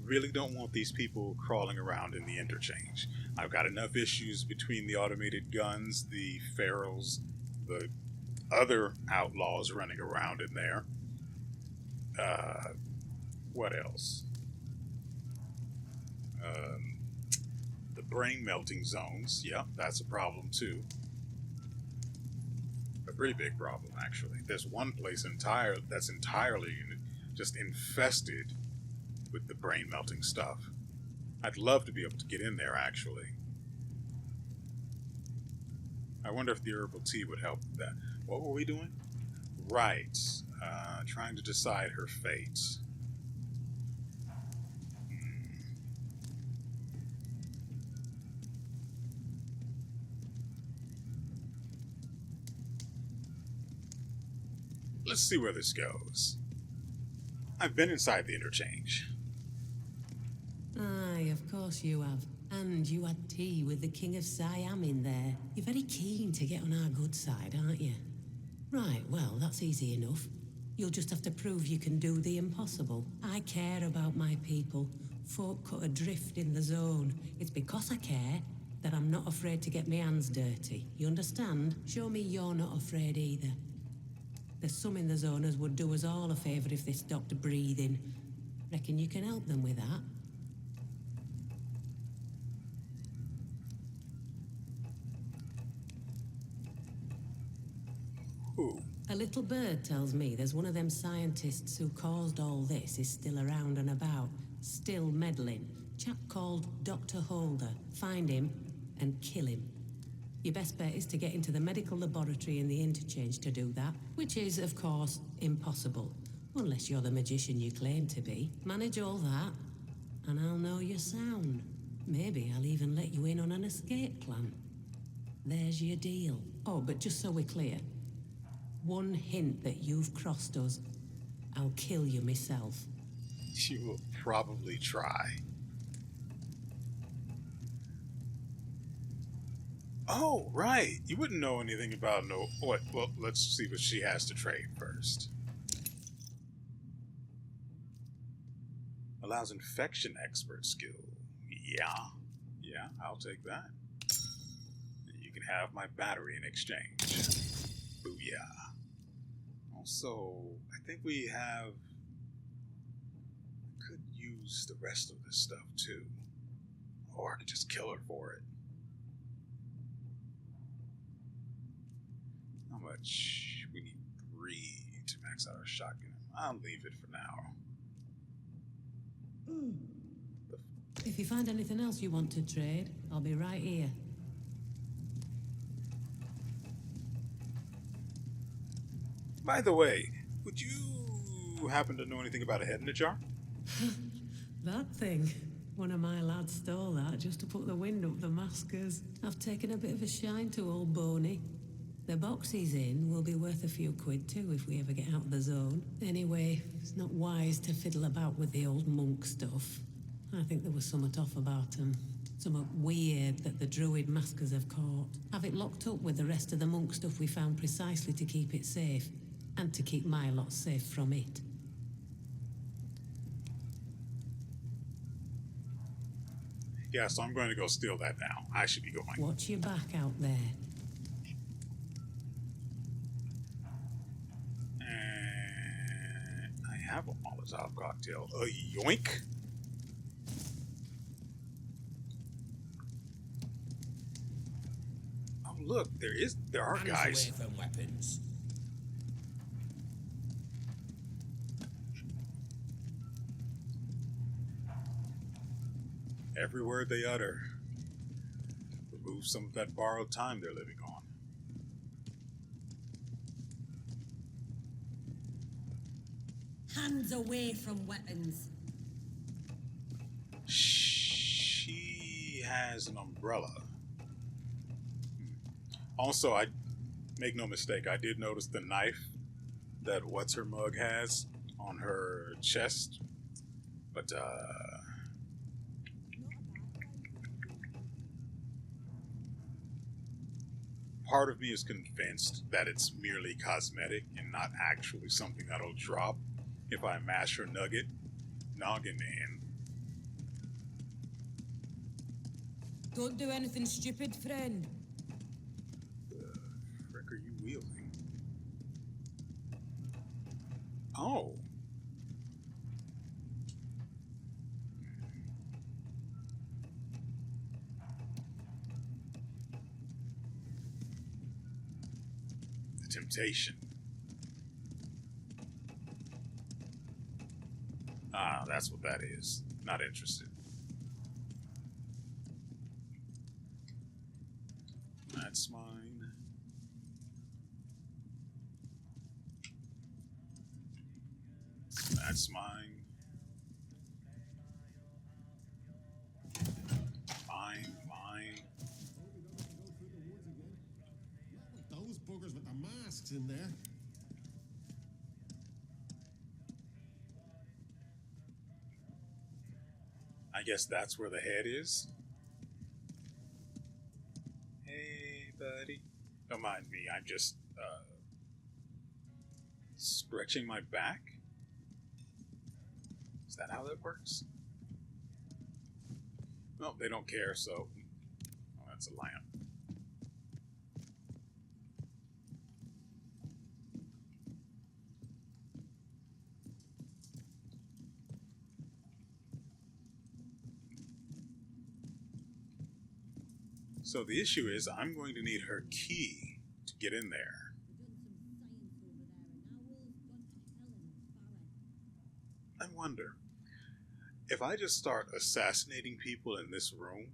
really don't want these people crawling around in the interchange. I've got enough issues between the automated guns, the ferals, the other outlaws running around in there. What else? The brain melting zones. Yep, that's a problem too. A pretty big problem, actually. There's one place that's entirely just infested with the brain melting stuff. I'd love to be able to get in there, actually. I wonder if the herbal tea would help with that. What were we doing? Right. Trying to decide her fate. Let's see where this goes. I've been inside the interchange. Aye, of course you have. And you had tea with the King of Siam in there. You're very keen to get on our good side, aren't you? Right, well, that's easy enough. You'll just have to prove you can do the impossible. I care about my people. Folk cut adrift in the zone. It's because I care that I'm not afraid to get my hands dirty. You understand? Show me you're not afraid either. There's some in the zone as would do us all a favour if they stopped breathing. Reckon you can help them with that? Who? A little bird tells me there's one of them scientists who caused all this is still around and about, still meddling. Chap called Dr. Holder. Find him and kill him. Your best bet is to get into the medical laboratory in the interchange to do that, which is, of course, impossible. Unless you're the magician you claim to be. Manage all that, and I'll know you're sound. Maybe I'll even let you in on an escape plan. There's your deal. Oh, but just so we're clear, one hint that you've crossed us, I'll kill you myself. You will probably try. Oh, right. You wouldn't know anything about what? Well, let's see what she has to trade first. Allows infection expert skill. Yeah, I'll take that. You can have my battery in exchange. Booyah. Also, I think we could use the rest of this stuff too. Or I could just kill her for it. How much? We need 3 to max out our shotgun. I'll leave it for now. If you find anything else you want to trade, I'll be right here. By the way, would you happen to know anything about a head in a jar? That thing. One of my lads stole that just to put the wind up the maskers. I've taken a bit of a shine to old Boney. The box he's in will be worth a few quid too if we ever get out of the zone. Anyway, it's not wise to fiddle about with the old monk stuff. I think there was something off about him. Something weird that the druid maskers have caught. Have it locked up with the rest of the monk stuff we found precisely to keep it safe. And to keep my lot safe from it. Yeah, so I'm going to go steal that now. I should be going. Watch your back out there. I have a Molotov cocktail. Yoink! Oh, look, there are guys. Hands away from weapons. Every word they utter. Remove some of that borrowed time they're living on. Hands away from weapons. She has an umbrella. Also, I make no mistake, I did notice the knife that What's-Her-Mug has on her chest. But, part of me is convinced that it's merely cosmetic and not actually something that'll drop if I mash her noggin in. Don't do anything stupid, friend. The frick are you wielding? Oh. The temptation. Ah, that's what that is. Not interested. That's mine. That's mine. Mine. Those buggers with the masks in there. I guess that's where the head is. Hey, buddy. Don't mind me. I'm just stretching my back. Is that how that works? No, they don't care, so... Oh, that's a lamp. So the issue is I'm going to need her key to get in there. I wonder, if I just start assassinating people in this room,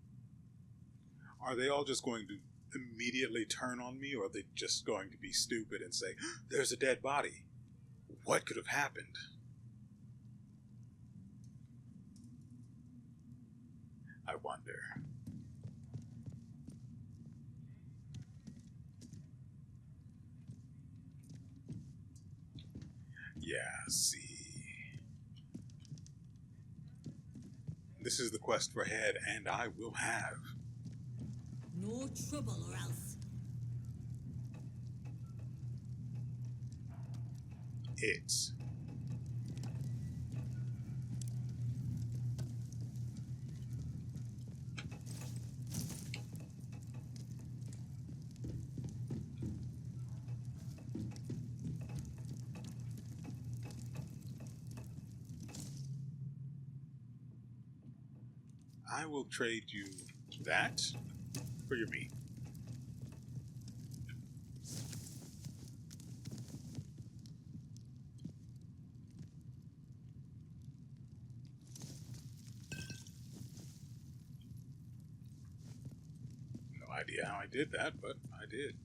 are they all just going to immediately turn on me, or are they just going to be stupid and say, there's a dead body? What could have happened? I wonder. Yeah, see. This is the quest for head, and I will have. No trouble or else. It. I will trade you that for your meat. No idea how I did that, but I did.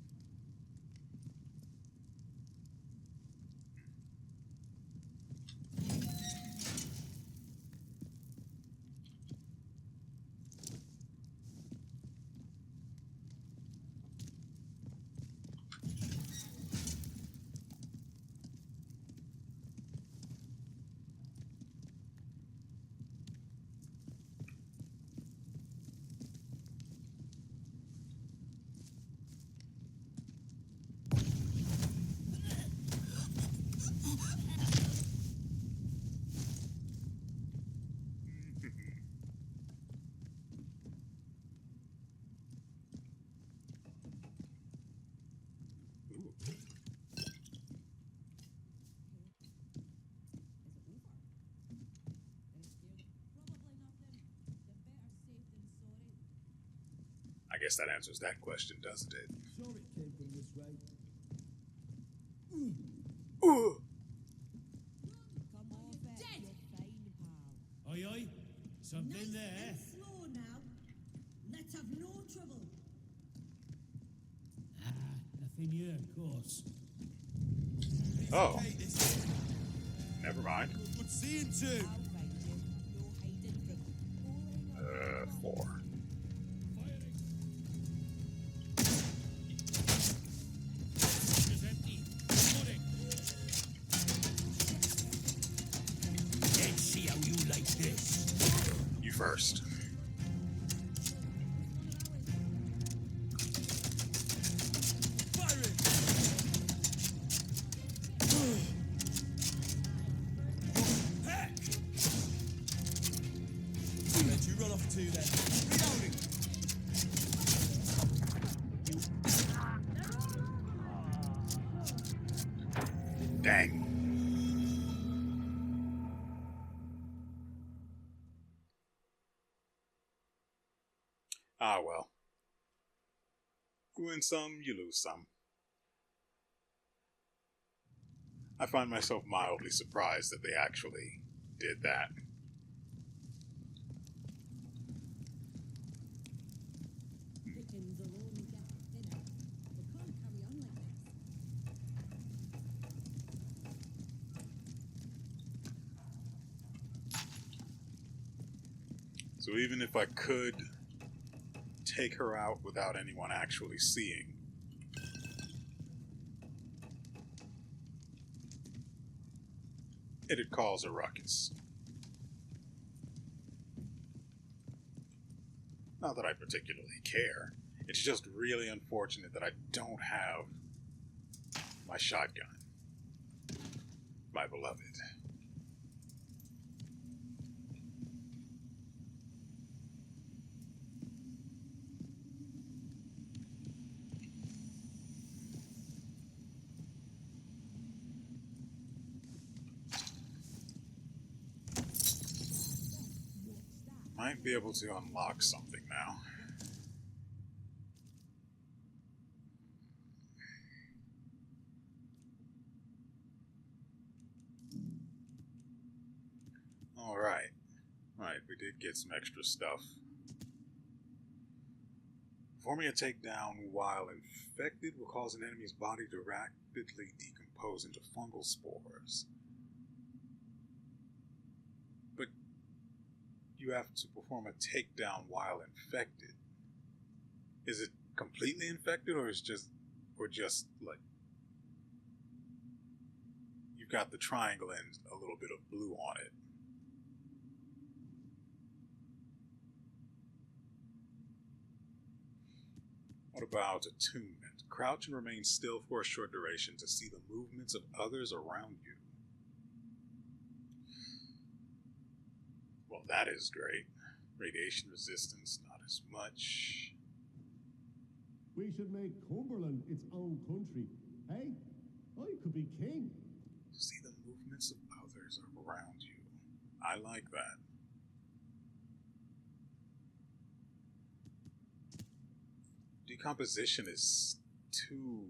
I guess that answers that question, doesn't it? Sure it came from this way. Ooh. Come on, dead. You're fine, pal. Oi, oi. Something there. Slow now. Let's have no trouble. Nothing here, of course. Oh. Never mind. Good seeing too. I'll find you. No hiding from 4. It's empty. Loading. Let's see how you like this. You first. Let you run off too then. Reloading. Dang. Ah, well. You win some, you lose some. I find myself mildly surprised that they actually did that. Victims will only get thinner. We can't carry on like this. So even if I could take her out without anyone actually seeing, it'd cause a ruckus. Not that I particularly care. It's just really unfortunate that I don't have my shotgun. My beloved. Might be able to unlock something now. Alright. Alright, we did get some extra stuff. Performing a takedown while infected will cause an enemy's body to rapidly decompose into fungal spores. But you have to perform a takedown while infected. Is it completely infected, or is just like you've got the triangle and a little bit of blue on it? What about attunement? Crouch and remain still for a short duration to see the movements of others around you. Well, that is great. Radiation resistance, not as much. We should make Cumberland its own country. Hey, I could be king. To see the movements of others around you. I like that. Decomposition is too...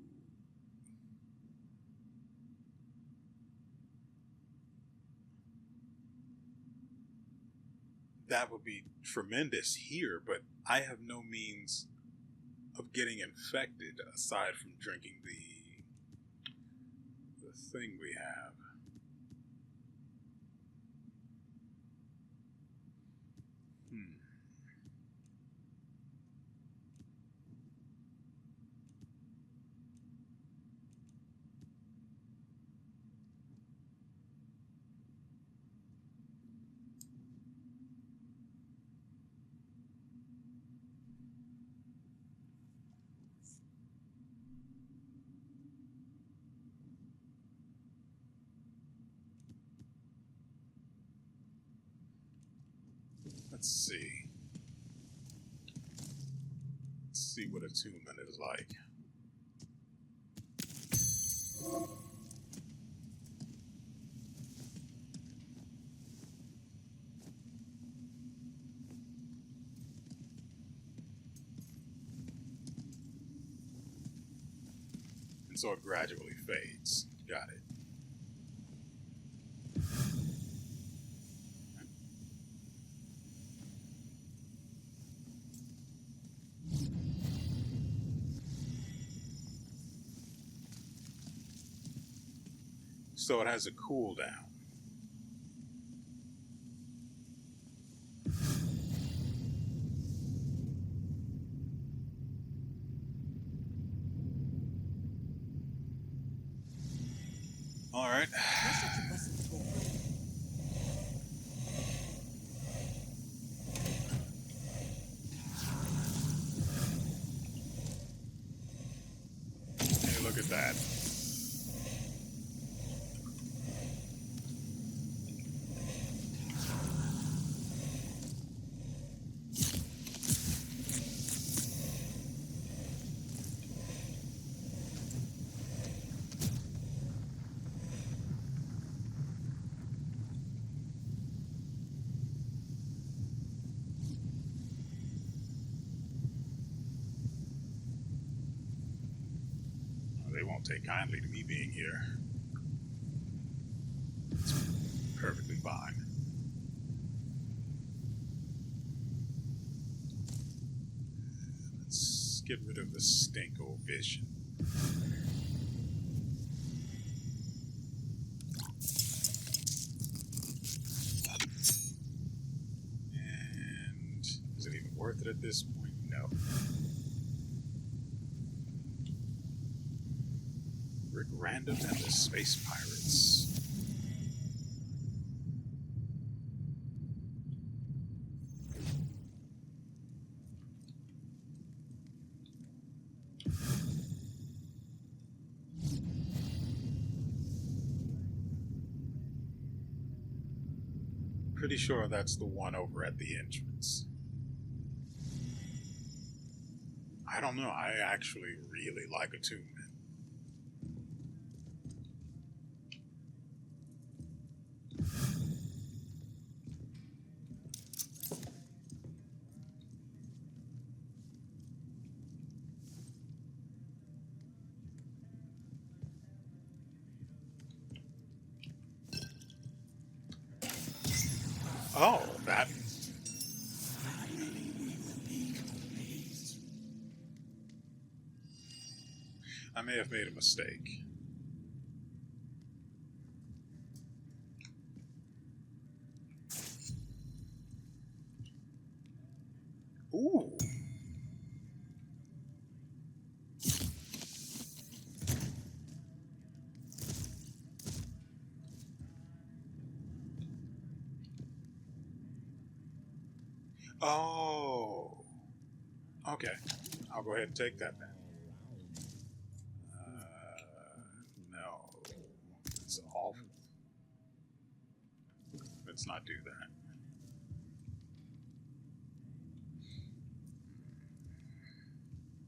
That would be tremendous here, but I have no means of getting infected aside from drinking the thing we have. Let's see. Let's see what attunement is like. And so it gradually fades. Got it. So it has a cooldown. All right. Hey, look at that. they won't take kindly to me being here. It's perfectly fine. Let's get rid of the stinko vision. And is it even worth it at this point? No. Rick Random and the Space Pirates. Pretty sure that's the one over at the entrance. I don't know. I actually really like Attunement. Oh, that. I may have made a mistake. Ooh. Oh. Okay. I'll go ahead and take that then. No. It's awful. Let's not do that.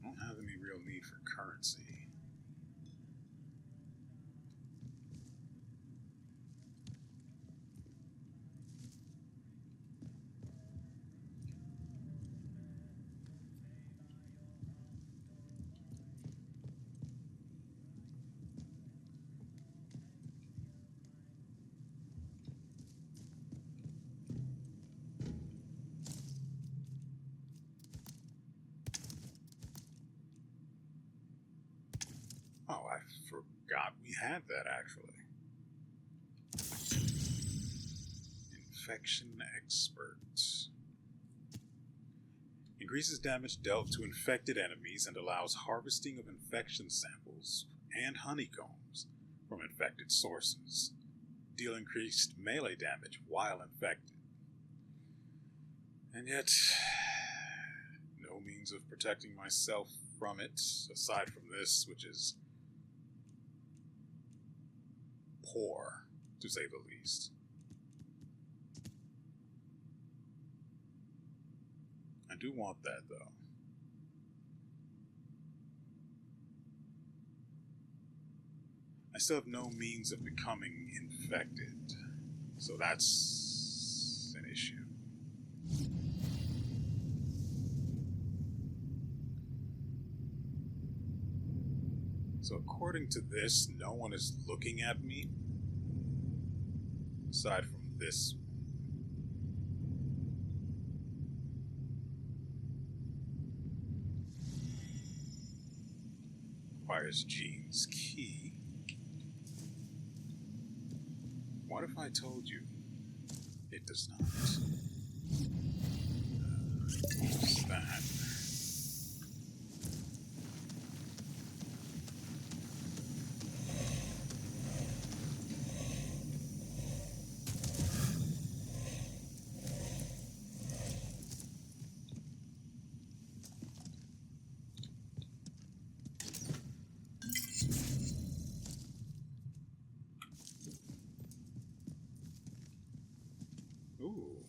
I don't have any real need for currency. Oh, I forgot we had that actually. Infection Expert. Increases damage dealt to infected enemies and allows harvesting of infection samples and honeycombs from infected sources. Deal increased melee damage while infected. And yet, no means of protecting myself from it, aside from this, which is poor, to say the least. I do want that, though. I still have no means of becoming infected, so that's an issue. So according to this, no one is looking at me, aside from this. Requires Gene's key. What if I told you it does not? What's that? Ooh.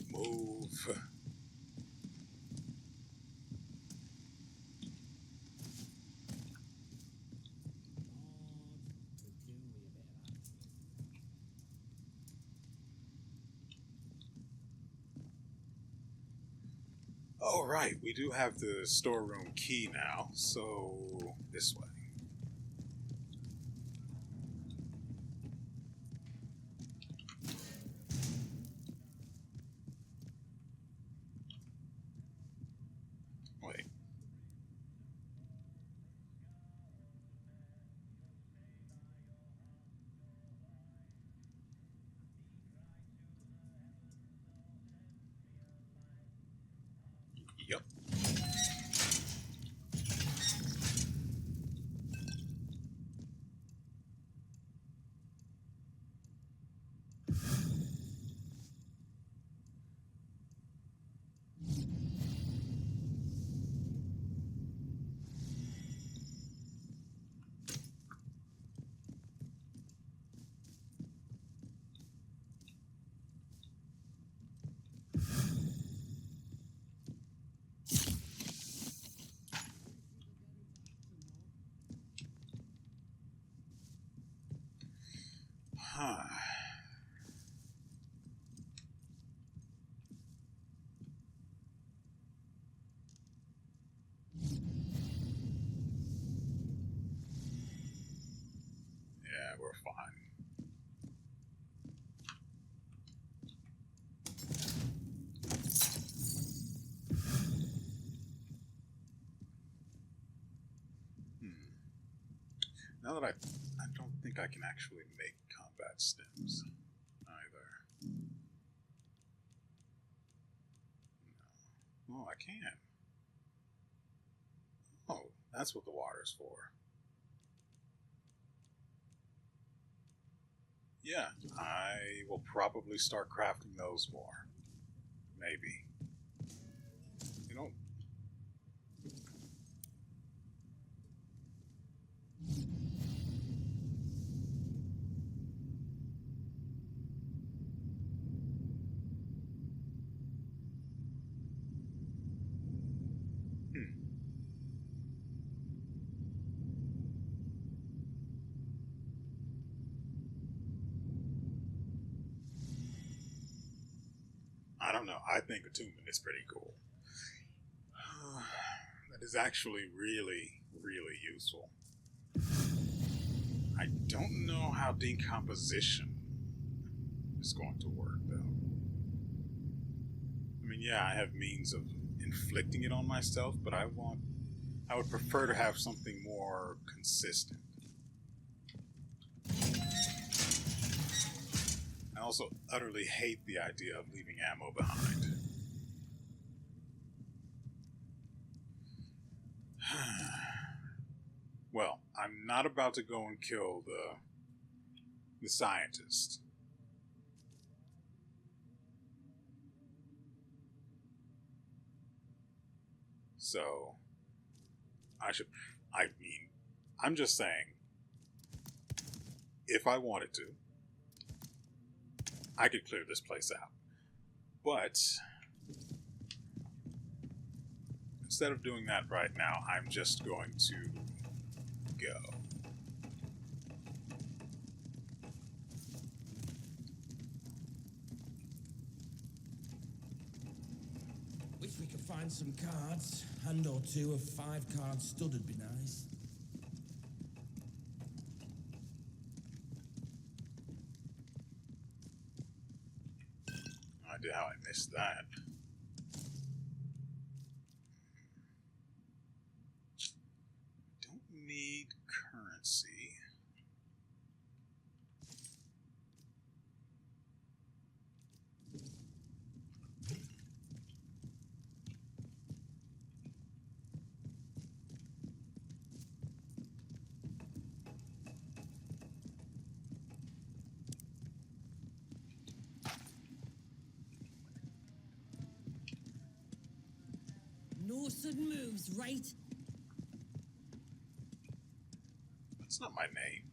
Move. Alright, we do have the storeroom key now, so this way. Wait. Yep. Huh. Yeah, we're fine. Now that I don't think I can actually make combat stems either. No. Oh, I can. Oh, that's what the water's for. Yeah, I will probably start crafting those more. Maybe. You know. I don't know. I think attunement is pretty cool. That is actually really, really useful. I don't know how decomposition is going to work, though. I mean, yeah, I have means of inflicting it on myself, but I would prefer to have something more consistent. I also utterly hate the idea of leaving ammo behind. Well, I'm not about to go and kill the scientist. So, I'm just saying, if I wanted to, I could clear this place out. But, instead of doing that right now, I'm just going to go. Wish we could find some cards. Hand or two of 5-card stud would be nice. No idea how I missed that. Don't need currency. No sudden moves, right? That's not my name.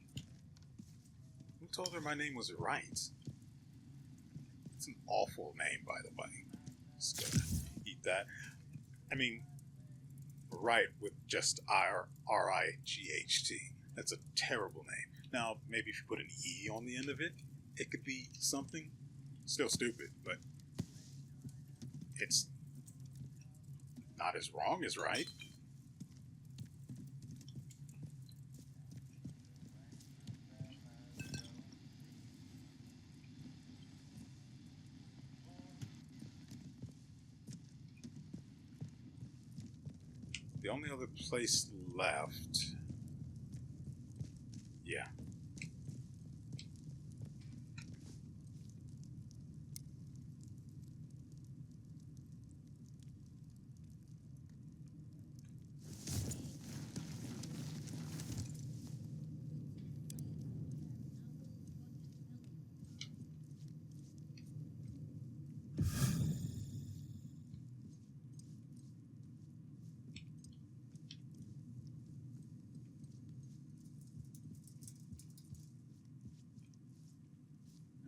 Who told her my name was Right? It's an awful name, by the way. Just gonna eat that. I mean, Right with just R-I-G-H-T. That's a terrible name. Now, maybe if you put an E on the end of it, it could be something. Still stupid, but it's not as wrong as right. The only other place left... Yeah.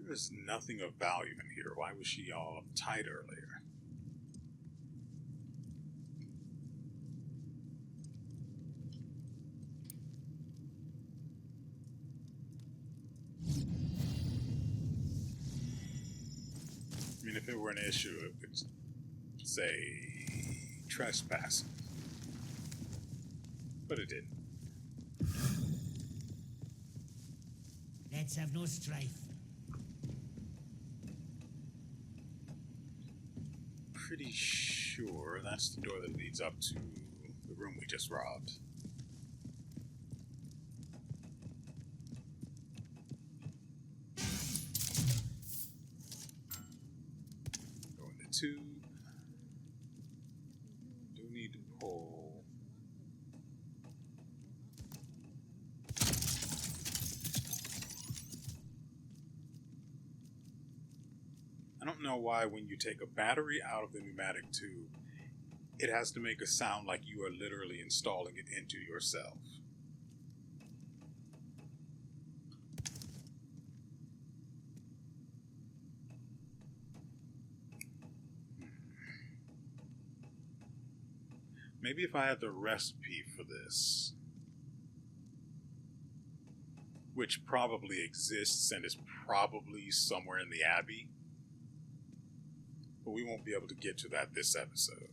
There's nothing of value in here. Why was she all uptight earlier? I mean, if it were an issue, it would say trespassing. But it didn't. Let's have no strife. Pretty sure that's the door that leads up to the room we just robbed. Go in the tube. Do need to pull. I don't know why when you take a battery out of the pneumatic tube, it has to make a sound like you are literally installing it into yourself. Maybe if I had the recipe for this, which probably exists and is probably somewhere in the Abbey, but we won't be able to get to that this episode.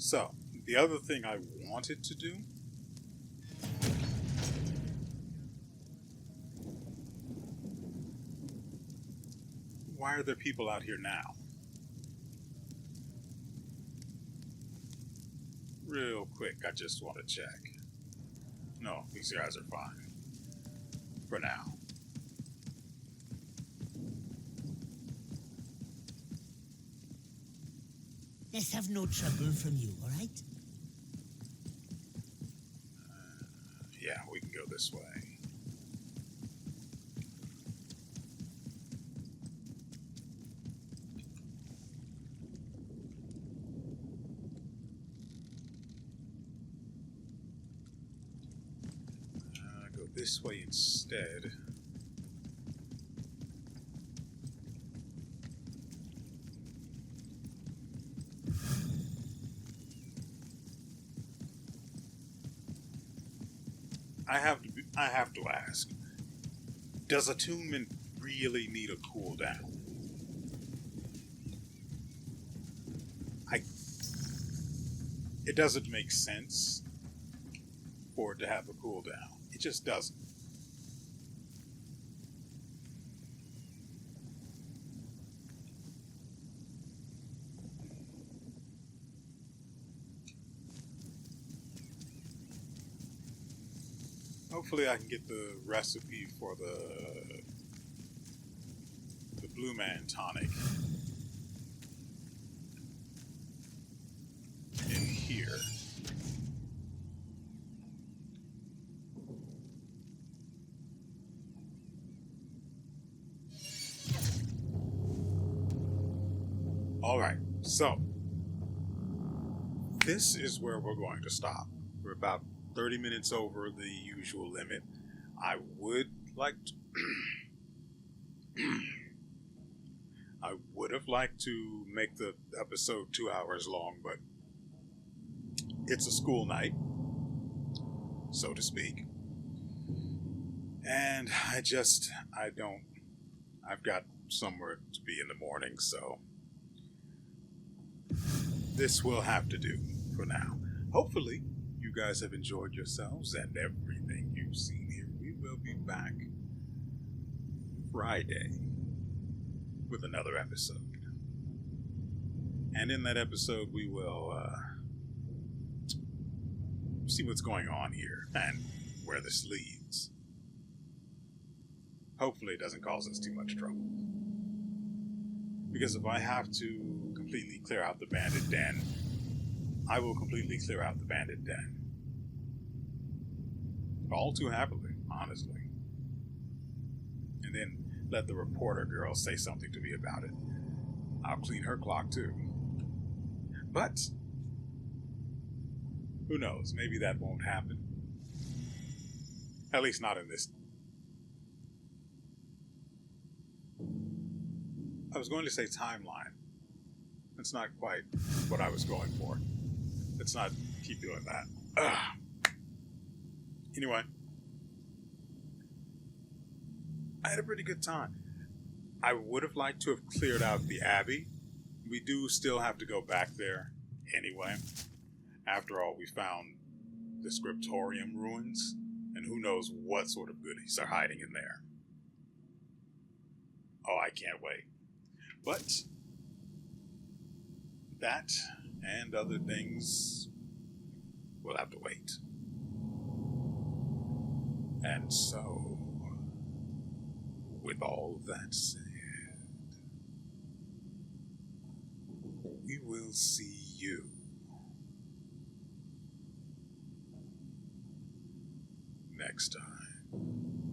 So, the other thing I wanted to do why are there people out here now? Real quick, I just want to check. No, these guys are fine. For now. Let's have no trouble from you, all right? Yeah, we can go this way. Go this way instead. I have to ask, does attunement really need a cooldown? It doesn't make sense for it to have a cooldown. It just doesn't. Hopefully I can get the recipe for the Blue Man tonic in here. All right, so this is where we're going to stop. We're about 30 minutes over the usual limit. I would like to... I would have liked to make the episode 2 hours long, but it's a school night, so to speak. And I've got somewhere to be in the morning, so this will have to do for now. Hopefully, you guys have enjoyed yourselves and everything you've seen here. We will be back Friday with another episode. And in that episode, we will see what's going on here and where this leads. Hopefully it doesn't cause us too much trouble. Because if I have to completely clear out the bandit den, I will completely clear out the bandit den. All too happily, honestly. And then let the reporter girl say something to me about it. I'll clean her clock too. But who knows? Maybe that won't happen. At least not in this. I was going to say timeline. That's not quite what I was going for. Let's not keep doing that. Ugh. Anyway. I had a pretty good time. I would have liked to have cleared out the Abbey. We do still have to go back there anyway. After all, we found the Scriptorium ruins, and who knows what sort of goodies are hiding in there. Oh, I can't wait. But that and other things will have to wait. And so, with all that said, we will see you next time.